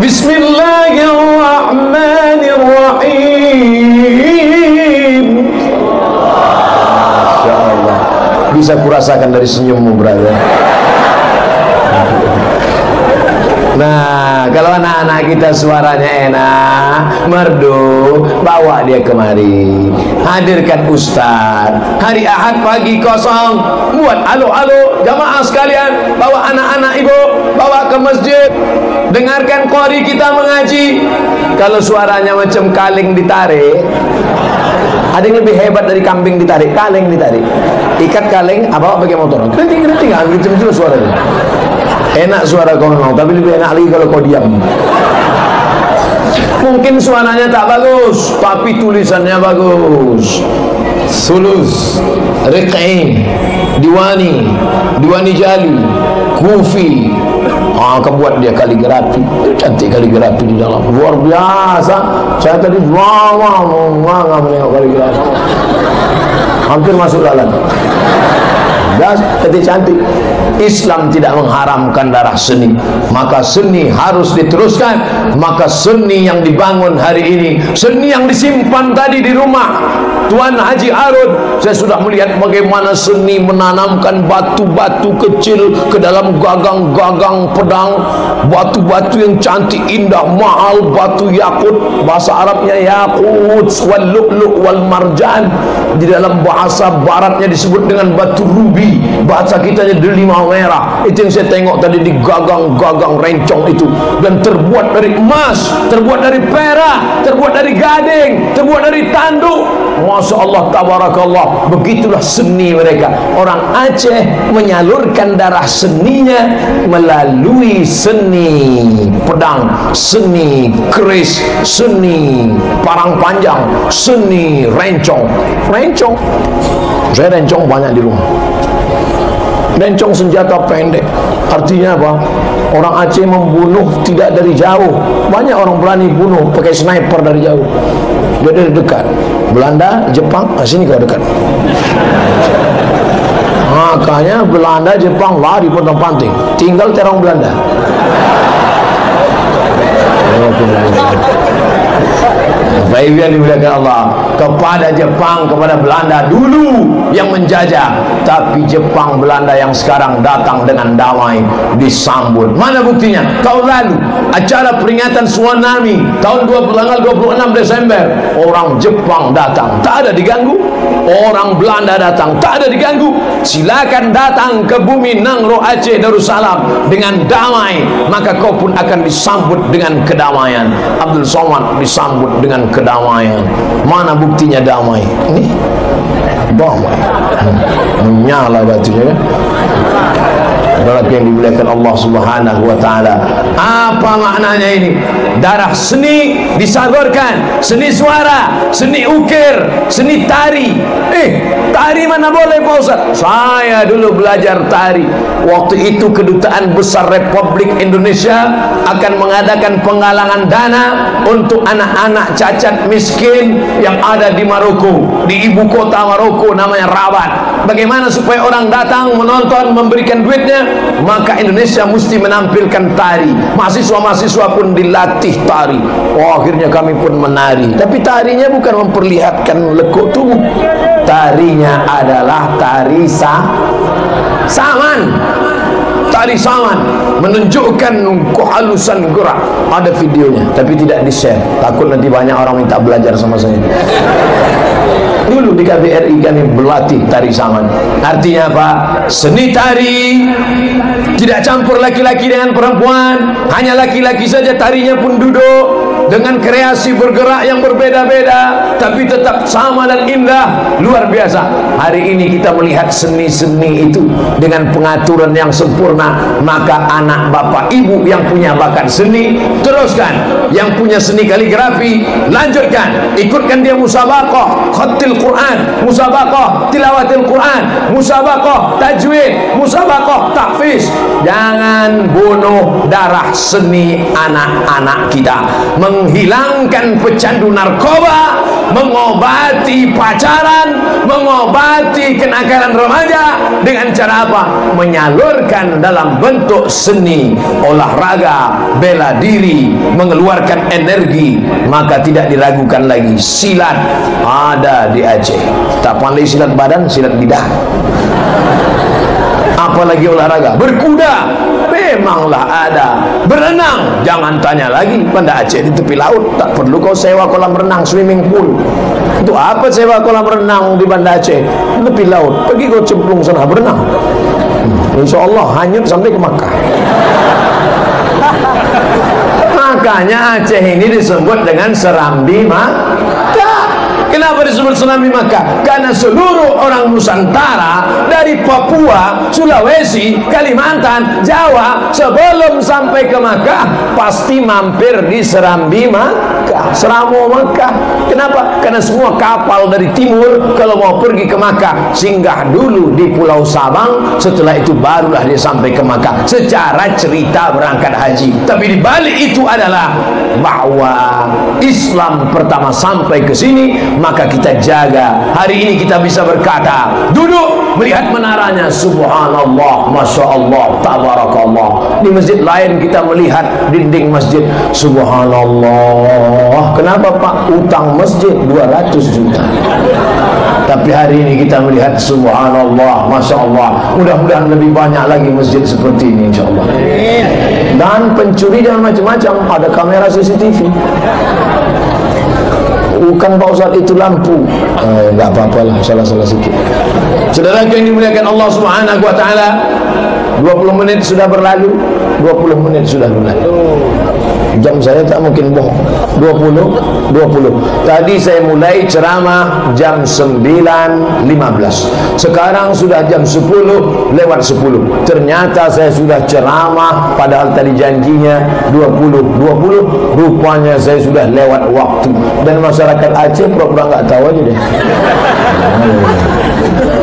Bismillahirrahmanirrahim. Masya Allah, bisa kurasakan dari senyummu, brother. Nah, kalau anak-anak kita suaranya enak, merdu, bawa dia kemari, hadirkan Ustaz. Hari Ahad pagi kosong, buat alo-alo jamaah sekalian, bawa anak-anak ibu, bawa ke masjid, dengarkan qori kita mengaji. Kalau suaranya macam kaleng ditarik, ada yang lebih hebat dari kambing ditarik, kaleng ditarik. Ikat kaleng, bawa pakai motor, keriting-keriting, gitu suaranya. Enak suara kau memang, tapi lebih enak lagi kalau kau diam. Mungkin suaranya tak bagus, tapi tulisannya bagus. Sulus, Riq'i, Diwani Jali, Kufi. Kebuat dia kaligrafi, cantik kaligrafi di dalam, luar biasa. Saya tadi menengok kaligrafi, hampir masuk dalam. Cantik. Islam tidak mengharamkan darah seni, maka seni harus diteruskan. Maka seni yang dibangun hari ini, seni yang disimpan tadi di rumah Tuan Haji Harun, saya sudah melihat bagaimana seni menanamkan batu-batu kecil ke dalam gagang-gagang pedang, batu-batu yang cantik, indah, mahal, batu yakut, bahasa Arabnya yakut, wal lu'lu' wal marjan, di dalam bahasa baratnya disebut dengan batu rubi, bahasa kitanya delima merah. Itu yang saya tengok tadi di gagang-gagang rencong itu, dan terbuat dari emas, terbuat dari perak, terbuat dari gading, terbuat dari tanduk. Masya Allah, tabarakallah. Begitulah seni mereka. Orang Aceh menyalurkan darah seninya melalui seni pedang, seni keris, seni parang panjang, seni rencong. Saya rencong banyak di rumah. Rencong senjata pendek. Artinya apa? Orang Aceh membunuh tidak dari jauh. Banyak orang berani bunuh pakai sniper dari jauh. Dia dari dekat. Belanda, Jepang, sini kau dekat. Makanya Belanda, Jepang lari pontang-panting. Tinggal terong Belanda. Baik yang dimuliakan Allah, kepada Jepang, kepada Belanda dulu yang menjajah, tapi Jepang Belanda yang sekarang datang dengan damai disambut. Mana buktinya? Tahun lalu acara peringatan tsunami tahun tanggal 26 Desember, orang Jepang datang, tak ada diganggu. Orang Belanda datang, tak ada diganggu. Silakan datang ke bumi Nangro Aceh Darussalam dengan damai, maka kau pun akan disambut dengan kedamaian. Abdul Somad disambut dengan kedamaian. Mana buktinya damai? Ini damai, menyala batunya kan? Berarti yang dimuliakan Allah Subhanahu wa taala. Apa maknanya ini? Darah seni disalurkan, seni suara, seni ukir, seni tari. Tari mana boleh Pak Ustaz? Saya dulu belajar tari. Waktu itu Kedutaan Besar Republik Indonesia akan mengadakan penggalangan dana untuk anak-anak cacat miskin yang ada di Maroko, di ibu kota Maroko namanya Rabat. Bagaimana supaya orang datang menonton, memberikan duitnya? Maka Indonesia mesti menampilkan tari. Mahasiswa-mahasiswa pun dilatih tari. Akhirnya kami pun menari. Tapi tarinya bukan memperlihatkan lekuk tubuh. Tarinya adalah tari saman. Tari saman menunjukkan kehalusan gerak. Ada videonya, tapi tidak di-share. Takut nanti banyak orang minta belajar sama saya. Dulu di KBRI kami berlatih tari saman. Artinya apa? Seni tari tidak campur laki-laki dengan perempuan, hanya laki-laki saja tarinya pun duduk, dengan kreasi bergerak yang berbeda-beda, tapi tetap sama dan indah, luar biasa. Hari ini kita melihat seni-seni itu dengan pengaturan yang sempurna. Maka anak bapak ibu yang punya bakat seni, teruskan. Yang punya seni kaligrafi, lanjutkan, ikutkan dia musabaqah khatil Quran, musabaqah tilawatil Quran, musabaqah tajwid, musabaqah tahfiz. Jangan bunuh darah seni anak-anak kita, menghilangkan pecandu narkoba, mengobati pacaran, mengobati kenakalan remaja dengan cara apa? Menyalurkan dalam bentuk seni, olahraga, bela diri, mengeluarkan energi. Maka tidak diragukan lagi, silat ada di Aceh. Tak pandai silat badan, silat lidah. Apalagi olahraga, berkuda memanglah ada, berenang jangan tanya lagi. Banda Aceh di tepi laut, tak perlu kau sewa kolam renang, swimming pool. Untuk apa sewa kolam renang di Banda Aceh? Tepi laut, pergi kau cemplung sana berenang, insya Allah hanyut sampai ke Makkah. Makanya Aceh ini disebut dengan Serambi Makkah. Kenapa disebut Serambi Makkah? Karena seluruh orang Nusantara dari Papua, Sulawesi, Kalimantan, Jawa, sebelum sampai ke Makkah pasti mampir di Serambi Makkah, Seramo Makkah. Kenapa? Karena semua kapal dari timur kalau mau pergi ke Makkah singgah dulu di Pulau Sabang, setelah itu barulah dia sampai ke Makkah. Secara cerita berangkat haji, tapi di balik itu adalah bahwa Islam pertama sampai ke sini. Maka kita jaga. Hari ini kita bisa berkata, duduk melihat menaranya, subhanallah, masya Allah, tabarakallah. Di masjid lain kita melihat dinding masjid, subhanallah. Kenapa Pak? Utang masjid 200 juta. Tapi hari ini kita melihat subhanallah, masya Allah. Mudah-mudahan lebih banyak lagi masjid seperti ini, insya Allah. Dan pencuri dan macam-macam, ada kamera CCTV. Bukan Pak Ustaz, itu lampu. Enggak apa-apalah, salah-salah sikit. Saudara yang dimuliakan Allah Subhanahu wa taala, 20 menit sudah berlalu, 20 menit sudah berlalu. Jam saya tak mungkin bohong. 20. Tadi saya mulai ceramah jam 9.15. Sekarang sudah jam 10 lewat 10. Ternyata saya sudah ceramah padahal tadi janjinya 20. Rupanya saya sudah lewat waktu. Dan masyarakat Aceh pura-pura enggak tahu aja deh.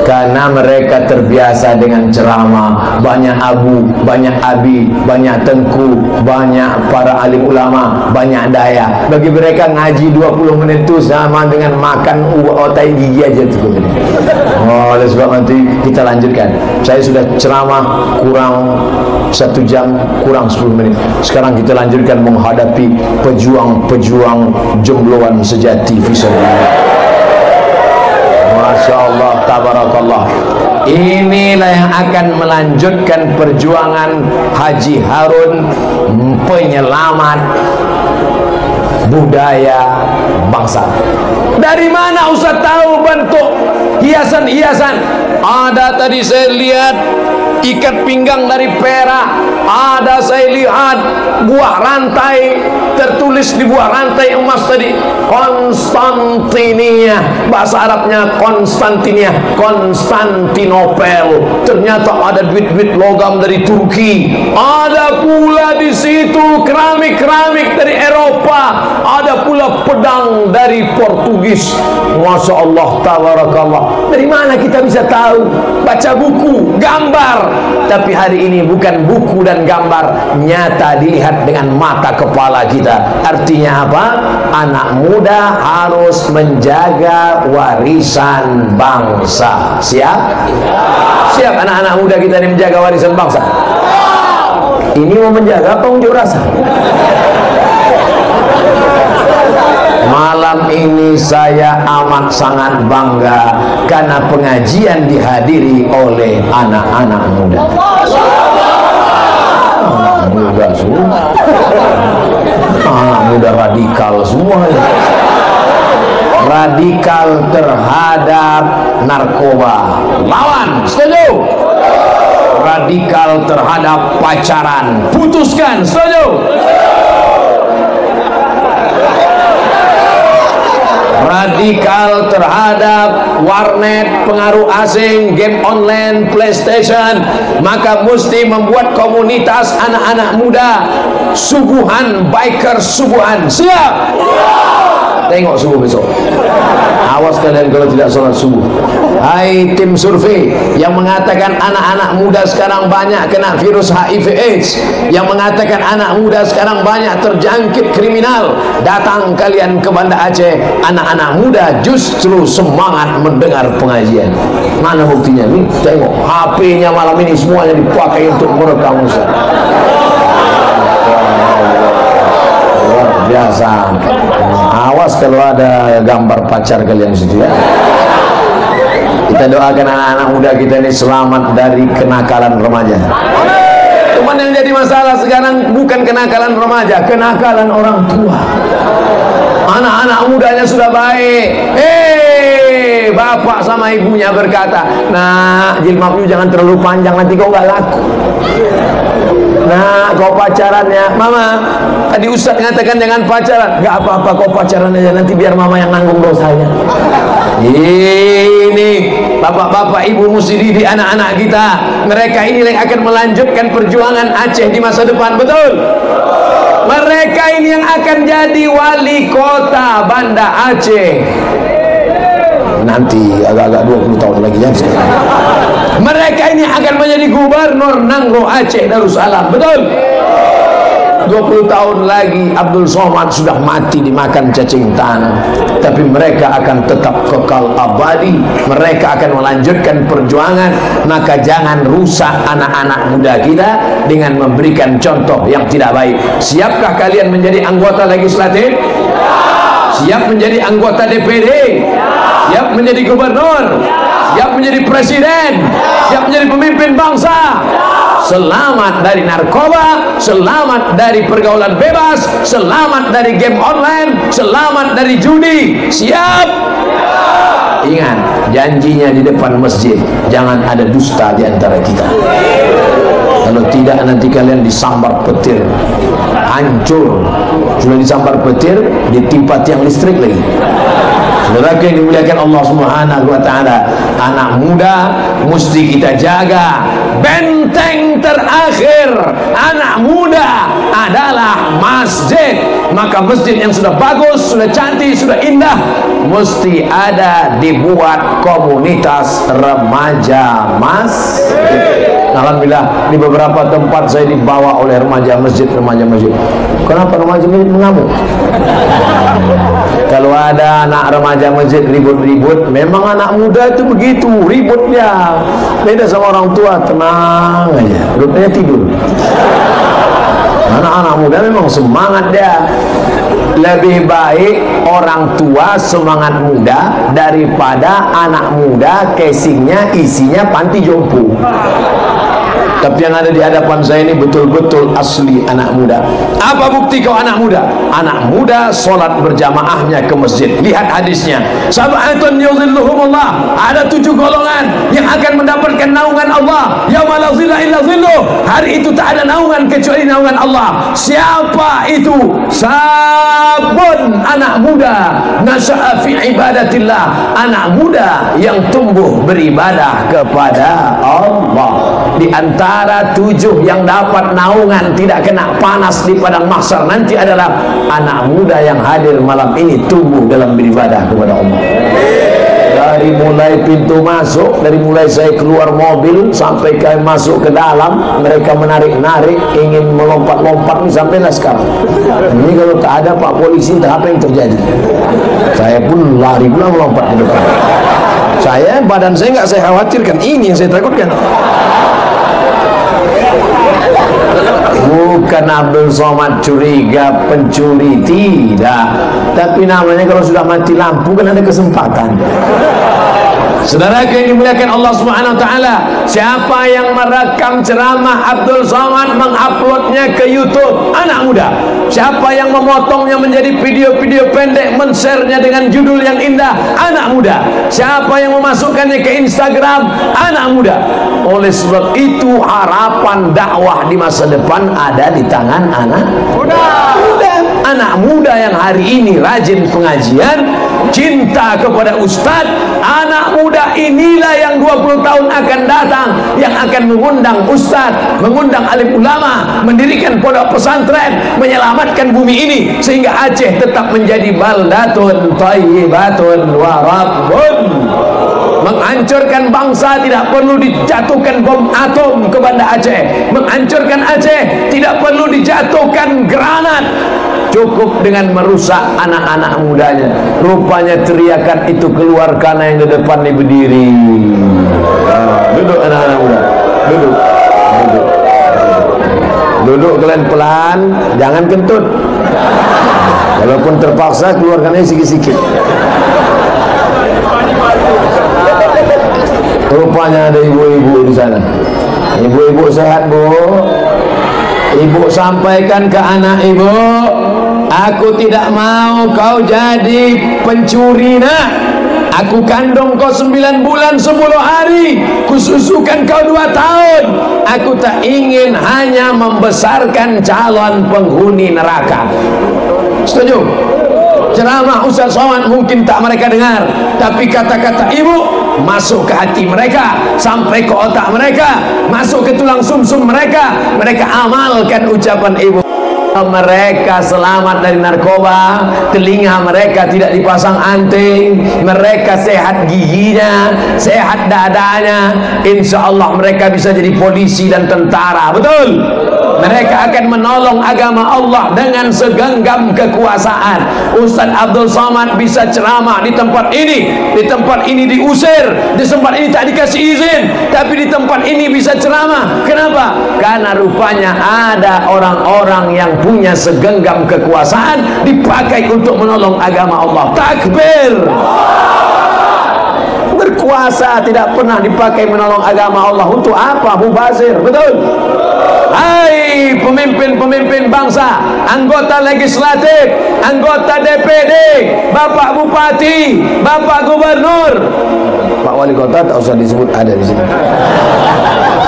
Karena mereka terbiasa dengan ceramah, banyak abu, banyak abi, banyak tengku, banyak para alim ulama, banyak daya. Bagi mereka ngaji 20 menit itu sama dengan makan otai gigi aja tuh. Oleh sebab nanti kita lanjutkan. Saya sudah ceramah kurang 1 jam, kurang 10 menit. Sekarang kita lanjutkan menghadapi pejuang-pejuang jombloan sejati fisabilillah. Masya Allah, tabarakallah. Inilah yang akan melanjutkan perjuangan Haji Harun, penyelamat budaya bangsa. Dari mana Ustaz tahu bentuk hiasan-hiasan? Ada tadi saya lihat ikat pinggang dari perak, ada saya lihat buah rantai, tertulis di buah rantai emas tadi Konstantinia, bahasa Arabnya Konstantinia, Konstantinopel. Ternyata ada duit-duit logam dari Turki, ada pula di situ keramik-keramik dari Eropa, ada pula pedang dari Portugis. Masya Allah, tabarakallah. Dari mana kita bisa tahu? Baca buku, gambar. Tapi hari ini bukan buku dan gambar, nyata dilihat dengan mata kepala kita. Artinya apa? Anak muda harus menjaga warisan bangsa. Siap? Siap anak-anak muda kita ini menjaga warisan bangsa? Ini mau menjaga apa unjuk rasa? Malam ini saya amat sangat bangga karena pengajian dihadiri oleh anak-anak muda. Anak muda semua, anak muda radikal semua. radikal terhadap narkoba, lawan. Setuju? Radikal terhadap pacaran, putuskan. Setuju? Radikal terhadap warnet, pengaruh asing, game online, PlayStation, maka mesti membuat komunitas anak-anak muda subuhan, biker subuhan. Siap? Tengok subuh besok. Awas kalian kalau tidak sholat subuh. Hai tim survei yang mengatakan anak-anak muda sekarang banyak kena virus HIV AIDS, yang mengatakan anak muda sekarang banyak terjangkit kriminal, datang kalian ke Banda Aceh. Anak-anak muda justru semangat mendengar pengajian. Mana buktinya? Nih, tengok HP-nya malam ini semuanya dipakai untuk merekam Ustaz. Luar biasa. Awas kalau ada gambar pacar kalian situ ya. Kita doakan anak-anak muda kita ini selamat dari kenakalan remaja. Cuman yang jadi masalah sekarang bukan kenakalan remaja, kenakalan orang tua. Anak-anak mudanya sudah baik. Bapak sama ibunya berkata, nah jilbabmu jangan terlalu panjang, nanti kau nggak laku. Nah, kau pacarannya, mama, tadi Ustaz mengatakan jangan pacaran. Gak apa-apa, kau pacaran aja, nanti biar mama yang nanggung dosanya. Ini bapak-bapak, ibu mesti didik anak-anak kita. Mereka ini yang akan melanjutkan perjuangan Aceh di masa depan, betul? Mereka ini yang akan jadi wali kota Banda Aceh. Nanti agak-agak 20 tahun lagi ya. Mereka ini akan menjadi gubernur Nangro Aceh Darussalam, betul? 20 tahun lagi Abdul Somad sudah mati dimakan cacing tanah, tapi mereka akan tetap kekal abadi. Mereka akan melanjutkan perjuangan. Maka jangan rusak anak-anak muda kita dengan memberikan contoh yang tidak baik. Siapkah kalian menjadi anggota legislatif? Siap menjadi anggota DPD? Siap menjadi gubernur? Siap menjadi presiden? Siap menjadi pemimpin bangsa? Selamat dari narkoba, selamat dari pergaulan bebas, selamat dari game online, selamat dari judi. Siap? Ingat, janjinya di depan masjid, jangan ada dusta di antara kita. Kalau tidak nanti kalian disambar petir, hancur. Sudah disambar petir, ditimpa tiang listrik lagi. Saudara yang dimuliakan Allah Subhanahu wa taala, anak muda mesti kita jaga. Benteng terakhir anak muda adalah masjid. Maka masjid yang sudah bagus, sudah cantik, sudah indah, mesti ada dibuat komunitas remaja masjid. Alhamdulillah di beberapa tempat saya dibawa oleh remaja masjid. Kenapa remaja masjid mengamuk? Kalau ada anak remaja masjid ribut-ribut, memang anak muda itu begitu ributnya. Beda sama orang tua, tenang aja, rupanya tidur. Anak-anak muda memang semangat dia. Lebih baik orang tua semangat muda daripada anak muda casingnya isinya panti jompo. Tapi yang ada di hadapan saya ini betul-betul asli anak muda. Apa bukti kau anak muda? Anak muda sholat berjamaahnya ke masjid. Lihat hadisnya. Sab'atun yuzilluhumullah. Ada 7 golongan yang akan mendapatkan naungan Allah. Yauma la zilla illa zilluh. Hari itu tak ada naungan kecuali naungan Allah. Siapa itu? Sabun, anak muda nasya'a fi ibadatillah. Anak muda yang tumbuh beribadah kepada Allah. Di antara 7 yang dapat naungan tidak kena panas di padang mahsyar nanti adalah anak muda yang hadir malam ini tumbuh dalam beribadah kepada Allah. Dari mulai pintu masuk, dari mulai saya keluar mobil sampai ke masuk ke dalam, mereka menarik-narik ingin melompat-lompat nih sampailah sekarang. Ini kalau tak ada Pak Polisi entah apa yang terjadi. Saya pun lari pula melompat ke depan. Badan saya nggak saya khawatirkan, ini yang saya takutkan. Bukan Abdul Somad curiga pencuri, tidak. Tapi namanya kalau sudah mati lampu kan ada kesempatan. Saudara yang dimuliakan Allah Subhanahu wa taala, siapa yang merekam ceramah Abdul Somad menguploadnya ke YouTube? Anak muda. Siapa yang memotongnya menjadi video-video pendek, men-share-nya dengan judul yang indah? Anak muda. Siapa yang memasukkannya ke Instagram? Anak muda. Oleh sebab itu harapan dakwah di masa depan ada di tangan anak muda. Anak muda yang hari ini rajin pengajian, cinta kepada ustadz. Anak muda inilah yang 20 tahun akan datang, yang akan mengundang ustadz, mengundang alim ulama, mendirikan pondok pesantren, menyelamatkan bumi ini sehingga Aceh tetap menjadi baldatun thayyibatun wa rabbun. Menghancurkan bangsa tidak perlu dijatuhkan bom atom ke Banda Aceh. Menghancurkan Aceh tidak perlu dijatuhkan granat. Cukup dengan merusak anak-anak mudanya. Rupanya teriakan itu keluar karena yang di depan ini berdiri. Duduk anak-anak muda. Duduk. Duduk. Duduk kalian pelan, jangan kentut. Walaupun terpaksa keluarkannya sikit-sikit. Rupanya ada ibu-ibu di sana. Ibu-ibu sehat, Bu? Ibu sampaikan ke anak ibu, aku tidak mau kau jadi pencuri, nak. Aku kandung kau 9 bulan 10 hari, kususukan kau 2 tahun. Aku tak ingin hanya membesarkan calon penghuni neraka. Setuju? Ceramah Ustaz Somad mungkin tak mereka dengar, tapi kata-kata ibu masuk ke hati mereka, sampai ke otak mereka, masuk ke tulang sumsum mereka. Mereka amalkan ucapan ibu. Mereka selamat dari narkoba, telinga mereka tidak dipasang anting, mereka sehat giginya, sehat dadanya. Insya Allah mereka bisa jadi polisi dan tentara. Betul? Mereka akan menolong agama Allah dengan segenggam kekuasaan. Ustaz Abdul Somad bisa ceramah di tempat ini, di tempat ini diusir, di tempat ini tak dikasih izin, tapi di tempat ini bisa ceramah. Kenapa? Karena rupanya ada orang-orang yang punya segenggam kekuasaan dipakai untuk menolong agama Allah. Takbir. Berkuasa tidak pernah dipakai menolong agama Allah. Untuk apa? Mubazir. Betul? Hai pemimpin-pemimpin bangsa, anggota legislatif, anggota DPD, Bapak Bupati, Bapak Gubernur, Pak Wali Kota tak usah disebut ada di sini.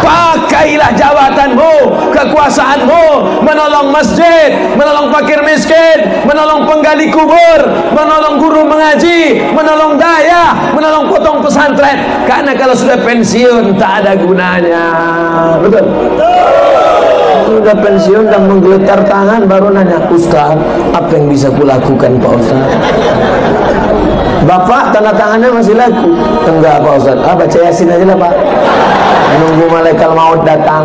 Pakailah jabatanmu, kekuasaanmu, menolong masjid, menolong fakir miskin, menolong penggali kubur, menolong guru mengaji, menolong daya, menolong potong pesantren. Karena kalau sudah pensiun tak ada gunanya. Betul? Sudah pensiun dan menggeletar tangan baru nanya, Ustaz, apa yang bisa kulakukan Pak Ustaz? Bapak tanda tangannya masih laku? Enggak Pak Ustaz. Baca Yasin aja lah Pak, menunggu malaikat maut datang.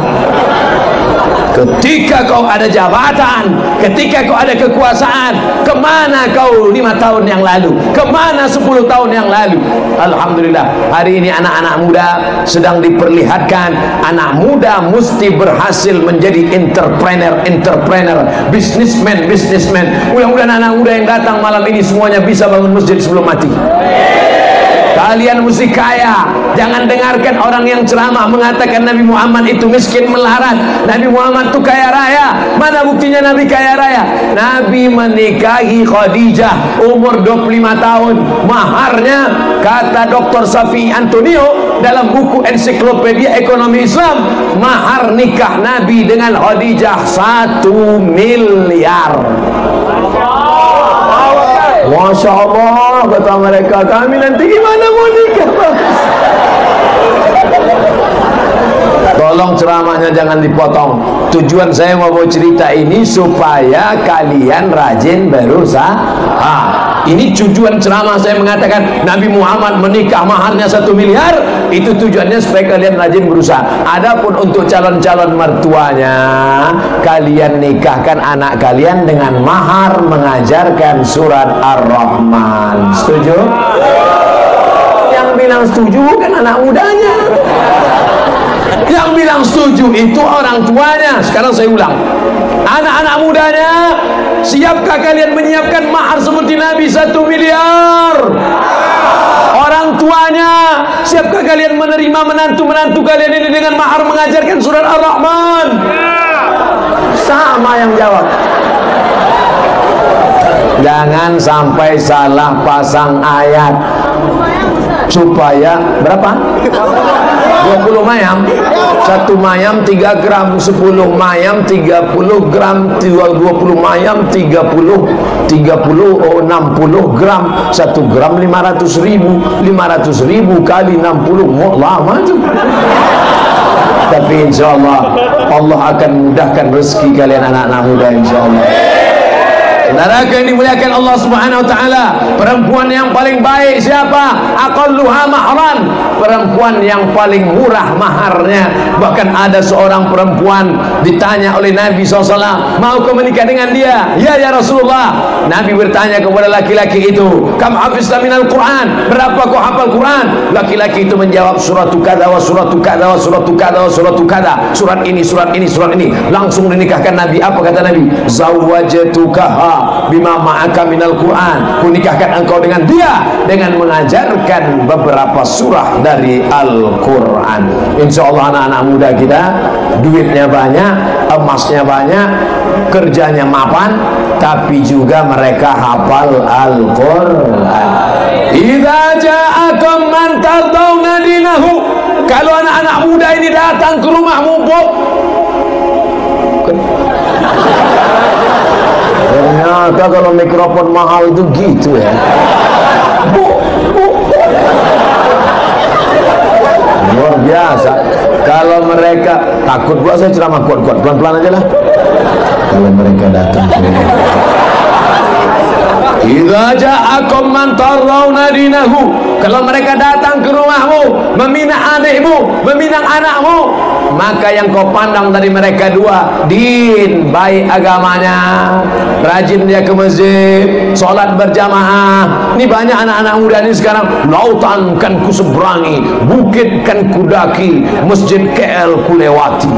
Ketika kau ada jabatan, ketika kau ada kekuasaan, kemana kau 5 tahun yang lalu? Kemana 10 tahun yang lalu? Alhamdulillah, hari ini anak-anak muda sedang diperlihatkan. Anak muda mesti berhasil menjadi entrepreneur, businessman. Mudah-mudahan anak muda yang datang malam ini semuanya bisa bangun masjid sebelum mati. Kalian mesti kaya. Jangan dengarkan orang yang ceramah mengatakan Nabi Muhammad itu miskin melarat, Nabi Muhammad itu kaya raya. Mana buktinya Nabi kaya raya? Nabi menikahi Khadijah umur 25 tahun. Maharnya, kata Dr. Safi Antonio dalam buku Ensiklopedia Ekonomi Islam, mahar nikah Nabi dengan Khadijah 1 miliar. Masya Allah, kata mereka, kami nanti gimana mau nikah? Tolong ceramahnya jangan dipotong. Tujuan saya mau cerita ini supaya kalian rajin berusaha. Ini tujuan ceramah saya mengatakan Nabi Muhammad menikah maharnya 1 miliar. Itu tujuannya supaya kalian rajin berusaha. Adapun untuk calon-calon mertuanya, kalian nikahkan anak kalian dengan mahar mengajarkan surat Ar-Rahman. Setuju? Yang bilang setuju bukan anak mudanya. Yang bilang setuju itu orang tuanya. Sekarang saya ulang, anak-anak mudanya, siapkah kalian menyiapkan mahar seperti Nabi 1 miliar? Orang tua tuanya. Siapkah kalian menerima menantu-menantu kalian ini dengan mahar mengajarkan surat Ar-Rahman? Sama yang jawab. Jangan sampai salah pasang ayat, supaya berapa? 20 mayam. 1 mayam 3 gram, 10 mayam 30 gram, 20 mayam 30 60 gram. 1 gram 500.000, 500.000 kali 60 lama tu. Tapi insyaallah Allah akan mudahkan rezeki kalian anak-anak muda insyaallah. Saudara yang dimuliakan Allah Subhanahu wa taala, perempuan yang paling baik siapa? Aqalluha mahran, perempuan yang paling murah maharnya. Bahkan ada seorang perempuan ditanya oleh Nabi SAW, mau kau menikah dengan dia? Ya Rasulullah. Nabi bertanya kepada laki-laki itu, kam hafizta minal Quran, berapa kau hafal Quran? Laki-laki itu menjawab, suratu kada wa suratu kada wa suratu kada wa suratu kada, surat ini, surat ini, surat ini. Langsung dinikahkan Nabi. Apa kata Nabi? Zawwajtukaha bima ma'aka minal Quran, kunikahkan engkau dengan dia dengan mengajarkan beberapa surah dari Al-Quran. Insyaallah anak-anak muda kita duitnya banyak, emasnya banyak, kerjanya mapan, tapi juga mereka hafal Al-Quran. Idza ja'akum man tardawna dinahu, kalau anak-anak muda ini datang ke rumahmu, ternyata kalau mikrofon mahal itu gitu ya. Luar biasa. Kalau mereka takut pula saya ceramah kuat-kuat, pelan-pelan aja lah. Kalau mereka datang ke rumah, idza ja'akum man tarawna dinahu, kalau mereka datang ke rumahmu, meminang adikmu, meminang anakmu, maka yang kau pandang dari mereka dua, din, baik agamanya, rajin dia ke masjid, sholat berjamaah. Ini banyak anak-anak muda ini sekarang, lautan kan ku seberangi, bukit kan ku daki, masjid KL ku lewati.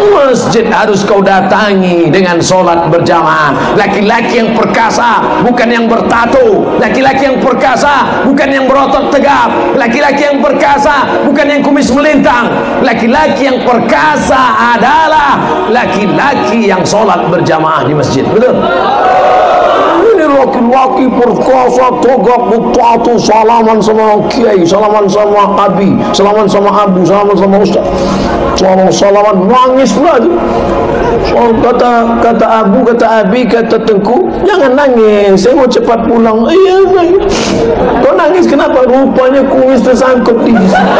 Masjid harus kau datangi dengan solat berjamaah. Laki-laki yang perkasa, bukan yang bertato. Laki-laki yang perkasa, bukan yang berotot tegap. Laki-laki yang perkasa, bukan yang kumis melintang. Laki-laki yang perkasa adalah laki-laki yang solat berjamaah di masjid. Betul? Ini laki-laki perkasa, tegap, bertato, salaman sama kiai, salaman sama abi, salaman sama abu, salaman sama ustaz, salaman nangis pula tu. Kata abu, kata abi, kata tengku, jangan nangis, saya mau cepat pulang. Iya, nangis. Kau nangis kenapa? Rupanya kumis tersangkut di sini.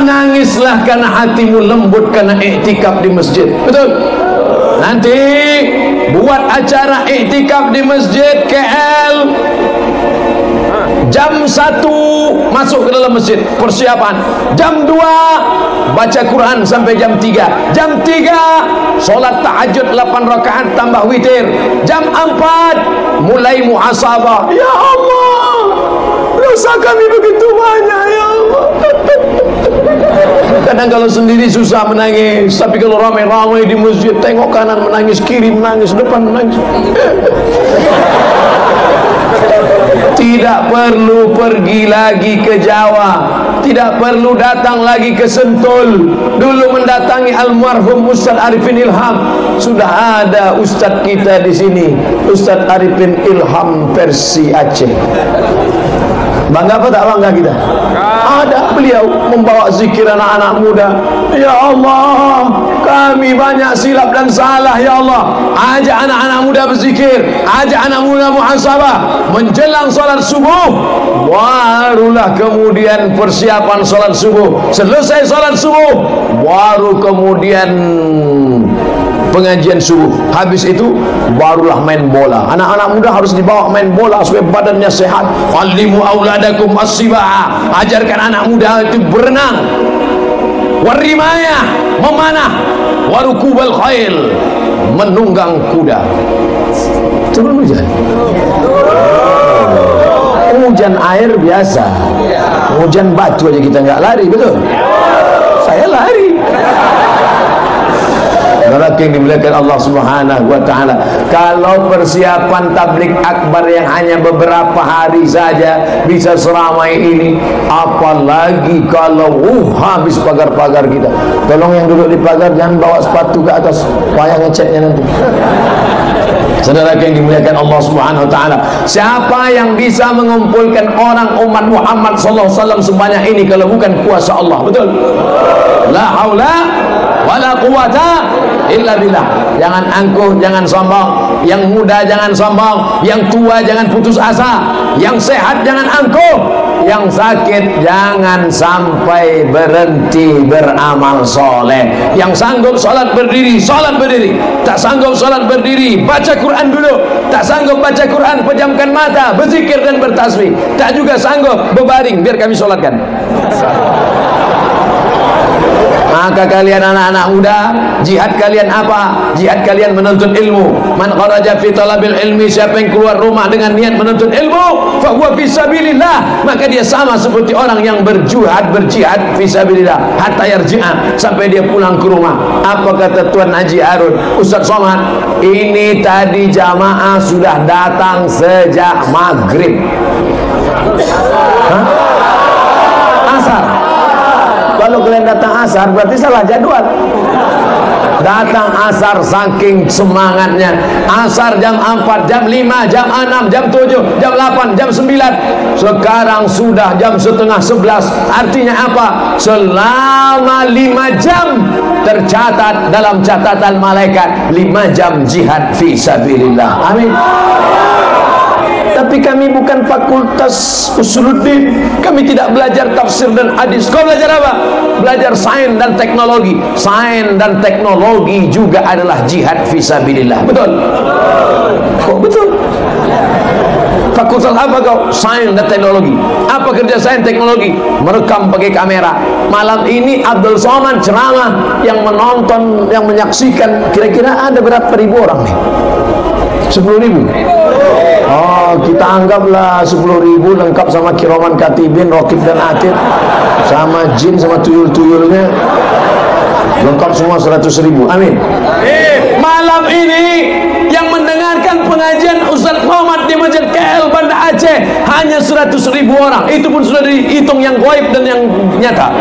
Menangislah karena hatimu lembut karena iktikaf di masjid. Betul? Nanti buat acara iktikaf di masjid KL, jam 1 masuk ke dalam masjid, persiapan. Jam 2 baca Quran sampai jam 3. Jam 3 solat tahajud 8 rakaat tambah witir. Jam 4 mulai muhasabah. Ya Allah, dosa kami begitu banyak ya Allah. Kadang kalau sendiri susah menangis, tapi kalau ramai-ramai di masjid, tengok kanan menangis, kiri menangis, depan menangis. Tidak perlu pergi lagi ke Jawa, tidak perlu datang lagi ke Sentul. Dulu mendatangi almarhum Ustaz Arifin Ilham, sudah ada Ustaz kita di sini, Ustaz Arifin Ilham versi Aceh. Bangga apa tak bangga kita? Ada beliau membawa zikir anak-anak muda. Ya Allah, kami banyak silap dan salah ya Allah. Ajak anak-anak muda berzikir, ajak anak muda muhasabah. Menjelang solat subuh, barulah kemudian persiapan solat subuh. Selesai solat subuh, baru kemudian pengajian subuh. Habis itu barulah main bola. Anak-anak muda harus dibawa main bola supaya badannya sehat. Alimu auladakum as-sibaa, ajarkan anak muda itu berenang, warimaya, memanah, warukubal khail, menunggang kuda. Turun hujan, hujan air biasa, hujan batu aja kita nggak lari. Betul? Saya lari. Saudara yang dimuliakan Allah Subhanahu wa taala, kalau persiapan tabligh akbar yang hanya beberapa hari saja bisa seramai ini, apalagi kalau habis pagar-pagar kita. Tolong yang duduk di pagar jangan bawa sepatu ke atas, payah ngeceknya nanti. Saudara yang dimuliakan Allah Subhanahu wa taala, siapa yang bisa mengumpulkan orang umat Muhammad sallallahu alaihi wasallam sebanyak ini kalau bukan kuasa Allah? Betul? La haula wala quwata illa billah. Jangan angkuh, jangan sombong. Yang muda jangan sombong, yang tua jangan putus asa, yang sehat jangan angkuh, yang sakit jangan sampai berhenti beramal soleh. Yang sanggup sholat berdiri, sholat berdiri. Tak sanggup sholat berdiri, baca Quran dulu. Tak sanggup baca Quran, pejamkan mata, berzikir dan bertasbih. Tak juga sanggup, berbaring, biar kami sholatkan. Maka kalian anak-anak muda, jihad kalian apa? Jihad kalian menuntut ilmu. Man kharaja fi talabil ilmi, siapa yang keluar rumah dengan niat menuntut ilmu, fa huwa fi sabilillah, maka dia sama seperti orang yang berjihad fi sabilillah hatta yarji'a, sampai dia pulang ke rumah. Apa kata Tuan Haji Harun, Ustaz Somad, ini tadi jamaah sudah datang sejak maghrib. Hah? Asar. Kalau kalian datang asar berarti salah jadwal. Datang asar saking semangatnya. Asar jam 4, jam 5, jam 6, jam 7, jam 8, jam 9. Sekarang sudah jam setengah 11. Artinya apa? Selama 5 jam tercatat dalam catatan malaikat 5 jam jihad fi sabilillah. Amin. Tapi kami bukan fakultas usuluddin, kami tidak belajar tafsir dan hadis. Kau belajar apa? Belajar sains dan teknologi. Sains dan teknologi juga adalah jihad fisabilillah. Betul? Kok betul? Fakultas apa kau? Sains dan teknologi. Apa kerja sains teknologi? Merekam pakai kamera. Malam ini Abdul Somad ceramah, yang menonton, yang menyaksikan kira-kira ada berapa ribu orang nih? 10.000. Oh, kita anggaplah 10.000 lengkap sama kiraman katibin, rokib dan atid, sama jin, sama tuyul-tuyulnya, lengkap semua 100.000. Amin. Malam ini yang mendengarkan pengajian Ustaz Muhammad di Masjid KL Banda Aceh hanya 100.000 orang. Itu pun sudah dihitung yang gaib dan yang nyata.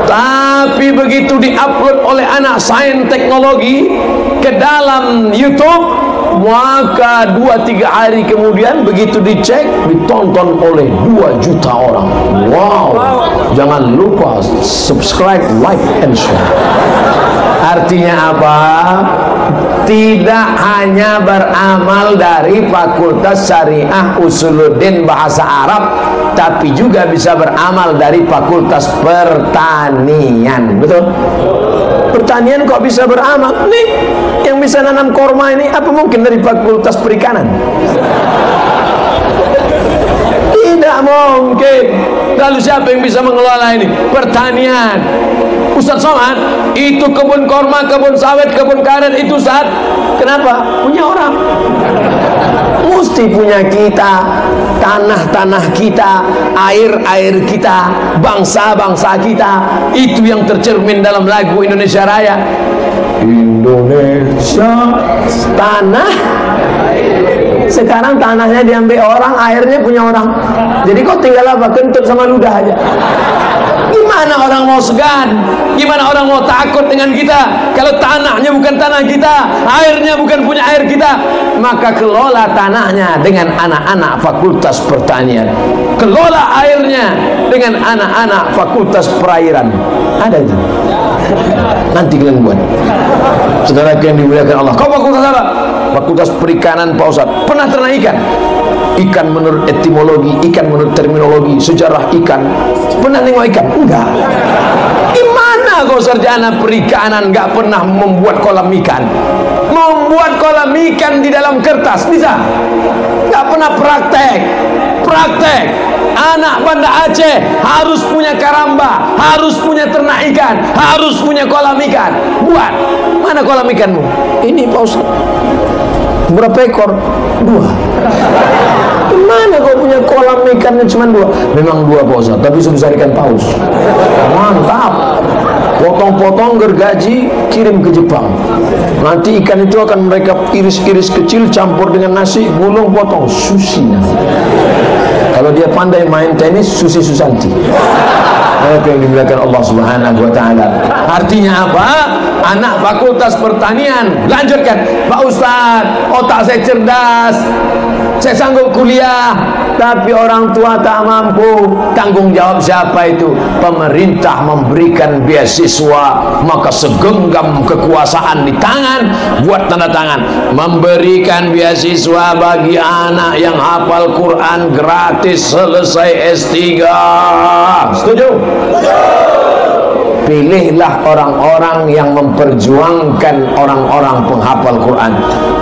Tapi begitu diupload oleh anak sains teknologi ke dalam YouTube, maka 2-3 hari kemudian begitu dicek, ditonton oleh 2 juta orang. Wow. Jangan lupa subscribe, like, and share. Artinya apa? Tidak hanya beramal dari Fakultas Syariah Usuluddin Bahasa Arab, tapi juga bisa beramal dari Fakultas Pertanian. Betul? Pertanian kok bisa beramal? Nih, yang bisa nanam korma ini apa mungkin dari Fakultas Perikanan? Tidak mungkin. Lalu siapa yang bisa mengelola ini? Pertanian. Ustaz Somad, itu kebun korma, kebun sawit, kebun karet itu Ustaz. Kenapa? Punya orang. Mesti punya kita, tanah-tanah kita, air-air kita, bangsa-bangsa kita. Itu yang tercermin dalam lagu Indonesia Raya. Indonesia tanah. Sekarang tanahnya diambil orang, airnya punya orang. Jadi kok tinggal apa? Kentut sama ludah aja. Gimana orang mau segan? Gimana orang mau takut dengan kita? Kalau tanahnya bukan tanah kita, airnya bukan punya air kita, maka kelola tanahnya dengan anak-anak Fakultas Pertanian, kelola airnya dengan anak-anak Fakultas Perairan. Ada itu. Nanti kalian buat. Saudara yang dimuliakan Allah. Kau fakultas apa? Fakultas Perikanan Pak Ustaz. Pernah ternak ikan? Ikan menurut etimologi, ikan menurut terminologi, sejarah ikan. Pernah nengok ikan? Enggak. Gimana kau sarjana perikanan enggak pernah membuat kolam ikan? Membuat kolam ikan di dalam kertas bisa? Enggak pernah praktek. Praktek. Anak Banda Aceh harus punya karamba, harus punya ternak ikan, harus punya kolam ikan. Buat. Mana kolam ikanmu? Ini Pak Ustaz. Berapa ekor? 2. Gimana kau punya kolam ikannya cuma 2? Memang 2 Pak Ustaz, tapi sebesar ikan paus. Mantap. potong-potong gergaji, kirim ke Jepang. Nanti ikan itu akan mereka iris-iris kecil, campur dengan nasi, gulung, potong, sushi. Kalau dia pandai main tenis, Susi Susanti. Apa yang dimuliakan Allah Subhanahu wa taala. Artinya apa? Anak fakultas pertanian lanjutkan, Pak Ustaz, otak saya cerdas, saya sanggup kuliah, tapi orang tua tak mampu. Tanggung jawab siapa itu? Pemerintah memberikan beasiswa, maka segenggam kekuasaan di tangan, buat tanda tangan, memberikan beasiswa bagi anak yang hafal Quran gratis selesai S3. Setuju? Pilihlah orang-orang yang memperjuangkan orang-orang penghafal Quran.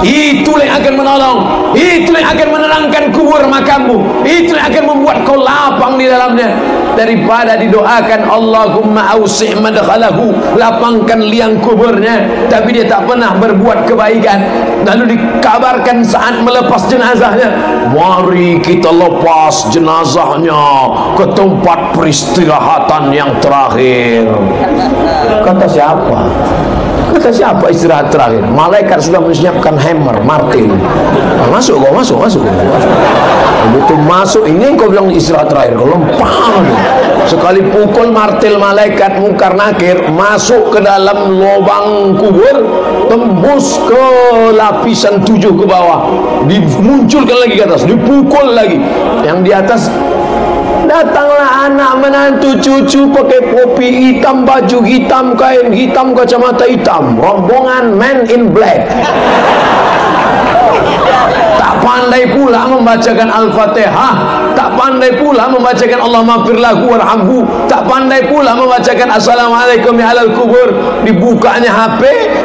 Itulah yang akan menolong, itulah yang akan menerangkan kubur makammu, itulah yang akan membuat kau lapang di dalamnya. Daripada didoakan Allahumma awsi' madkhalahu, lapangkan liang kuburnya, tapi dia tak pernah berbuat kebaikan. Lalu dikabarkan saat melepas jenazahnya, mari kita lepas jenazahnya ke tempat peristirahatan yang terakhir. Kata siapa? Kata siapa istirahat terakhir? Malaikat sudah menyiapkan hammer, martil. Masuk kau, masuk. Betul masuk. Ini yang kau bilang istirahat terakhir. Kau lempang. Sekali pukul martil malaikat Munkar Nakir masuk ke dalam lubang kubur, tembus ke lapisan 7 ke bawah, dimunculkan lagi ke atas, dipukul lagi. Yang di atas, datanglah anak menantu cucu pakai topi hitam, baju hitam, kain hitam, kacamata hitam, rombongan Men in Black. Tak pandai pula membacakan Al-Fatihah, tak pandai pula membacakan Allah maghfir lahu warhamhu, tak pandai pula membacakan Assalamualaikum ya alal kubur. Dibukanya HP,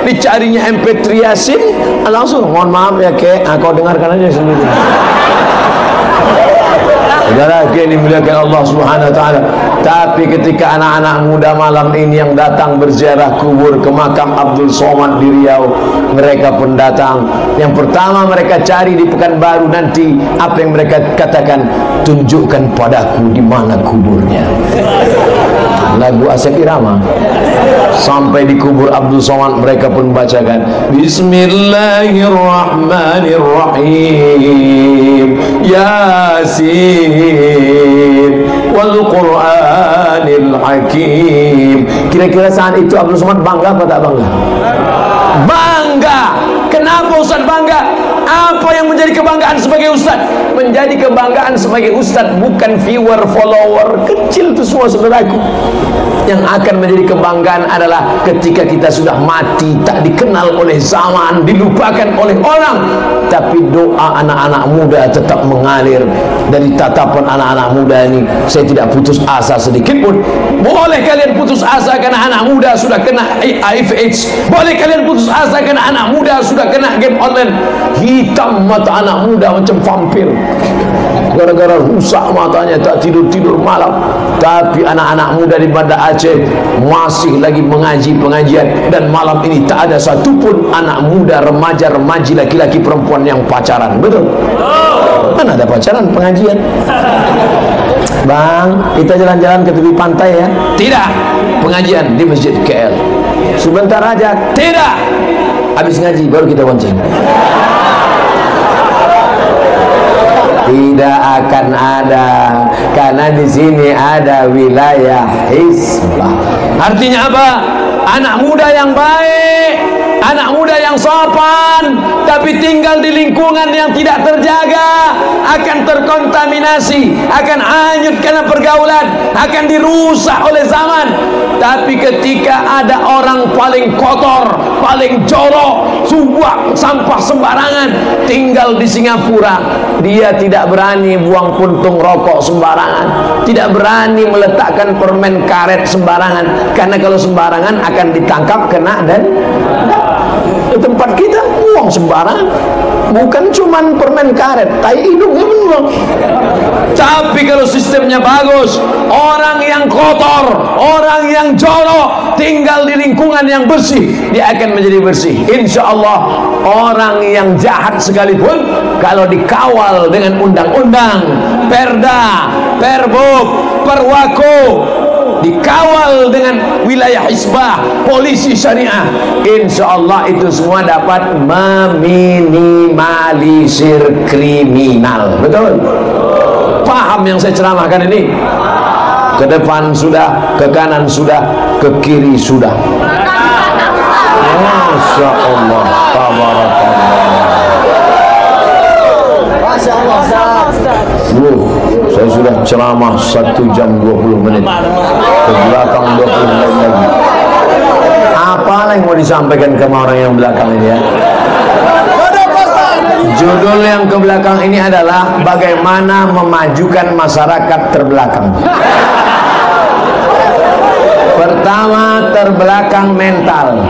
dicarinya MP3 Yasin, langsung mohon maaf ya kek, kau dengarkan aja sendiri. Saudara yang dimuliakan Allah Subhanahu wa taala. Tapi ketika anak-anak muda malam ini yang datang berziarah kubur ke makam Abdul Somad di Riau, mereka pun datang. Yang pertama mereka cari di Pekanbaru nanti, apa yang mereka katakan? Tunjukkan padaku di mana kuburnya. Lagu Asep Irama. Sampai di kubur Abdul Somad mereka pun bacakan Bismillahirrahmanirrahim, Yasin wal Qur'anil Hakim. Kira-kira saat itu Abdul Somad bangga apa tak bangga? Bangga. Kenapa Ustaz bangga? Apa yang menjadi kebanggaan sebagai Ustaz? Menjadi kebanggaan sebagai Ustaz bukan viewer, follower, kecil itu semua saudaraku. Yang akan menjadi kebanggaan adalah ketika kita sudah mati, tak dikenal oleh zaman, dilupakan oleh orang, tapi doa anak-anak muda tetap mengalir. Dari tatapan anak-anak muda ini, saya tidak putus asa sedikit pun. Boleh kalian putus asa karena anak muda sudah kena HIV/AIDS, boleh kalian putus asa karena anak muda sudah kena game online. Hitam mata anak muda macam vampir, gara-gara rusak matanya, tak tidur-tidur malam. Tapi anak-anak muda di Banda Aceh masih lagi mengaji pengajian, dan malam ini tak ada satupun anak muda, remaja, remaji, laki-laki, perempuan yang pacaran. Betul? Mana ada pacaran pengajian? Bang, kita jalan-jalan ke tepi pantai ya? Tidak. Pengajian di Masjid KL. Sebentar aja? Tidak. Habis ngaji baru kita bonceng. Tidak akan ada, karena di sini ada wilayah Hizbah. Artinya apa? Anak muda yang baik, anak muda yang sopan, tapi tinggal di lingkungan yang tidak terjaga, akan terkontaminasi, akan hanyut karena pergaulan, akan dirusak oleh zaman. Tapi ketika ada orang paling kotor, paling jorok, buang sampah sembarangan, tinggal di Singapura, dia tidak berani buang puntung rokok sembarangan, tidak berani meletakkan permen karet sembarangan, karena kalau sembarangan akan ditangkap, kena dan di tempat kita buang sembarangan. Bukan cuman permen karet, tai hidungnya buang. Tapi kalau sistemnya bagus, orang yang kotor, orang yang jorok tinggal di lingkungan yang bersih, dia akan menjadi bersih. Insya Allah. Orang yang jahat sekalipun, kalau dikawal dengan undang-undang, perda, perbuk, perwako, dikawal kriminal dengan wilayah hisbah, polisi syariah, insya Allah itu semua dapat meminimalisir kriminal. Betul? Paham yang saya ceramahkan ini? Ke depan sudah, ke kanan sudah, ke kiri sudah. Masya Allah, Masya Allah, saya sudah ceramah 1 jam 20 menit, ke belakang 20 menit lagi. Apa yang mau disampaikan ke orang yang belakang ini ya? Judul yang ke belakang ini adalah bagaimana memajukan masyarakat terbelakang. Pertama, terbelakang mental.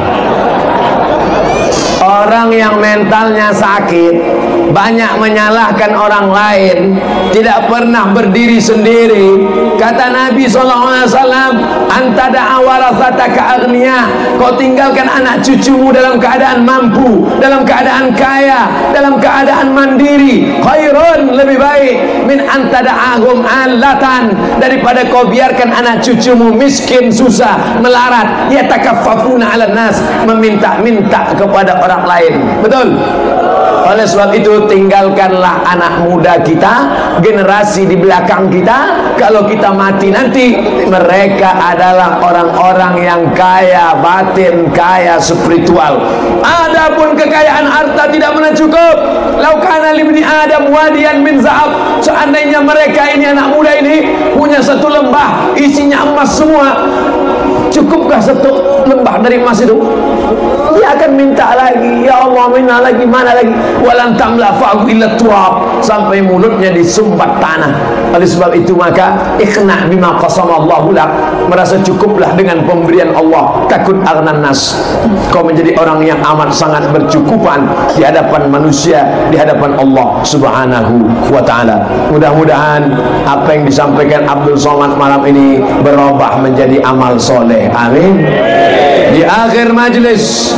Orang yang mentalnya sakit banyak menyalahkan orang lain, tidak pernah berdiri sendiri. Kata Nabi SAW, antada awarathaka agniya, kau tinggalkan anak cucumu dalam keadaan mampu, dalam keadaan kaya, dalam keadaan mandiri, khairun, lebih baik min antada ahum alatan, daripada kau biarkan anak cucumu miskin, susah, melarat, yatakaffafuna ala nas, meminta-minta kepada orang lain. Betul? Oleh sebab itu, tinggalkanlah anak muda kita, generasi di belakang kita. Kalau kita mati nanti, mereka adalah orang-orang yang kaya batin, kaya spiritual. Adapun kekayaan harta tidak pernah cukup. Laukana libni Adam wadiyan min zahab, seandainya mereka ini, anak muda ini, punya satu lembah isinya emas semua, cukupkah satu lembah dari emas itu? Dia akan minta lagi, ya Allah, minta lagi, mana lagi? Walan tamla fa'u illa turab, sampai mulutnya disumbat tanah. Oleh sebab itu maka ikhna bima qasamallahu lak, merasa cukuplah dengan pemberian Allah. Takut aghnan nas, kau menjadi orang yang amat sangat bercukupan di hadapan manusia, di hadapan Allah Subhanahu wa ta'ala. Mudah-mudahan apa yang disampaikan Abdul Somad malam ini berubah menjadi amal soleh. Amin. Di akhir majlis,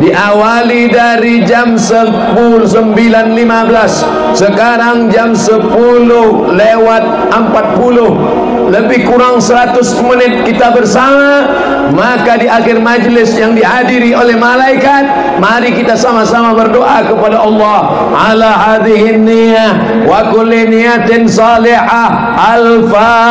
diawali dari jam 9.15, sekarang jam 10:40, lebih kurang 100 menit kita bersama. Maka di akhir majlis yang dihadiri oleh malaikat, mari kita sama-sama berdoa kepada Allah. Ala hadhihi niyah wa kulli niyatin salihah. Al-Fatihah.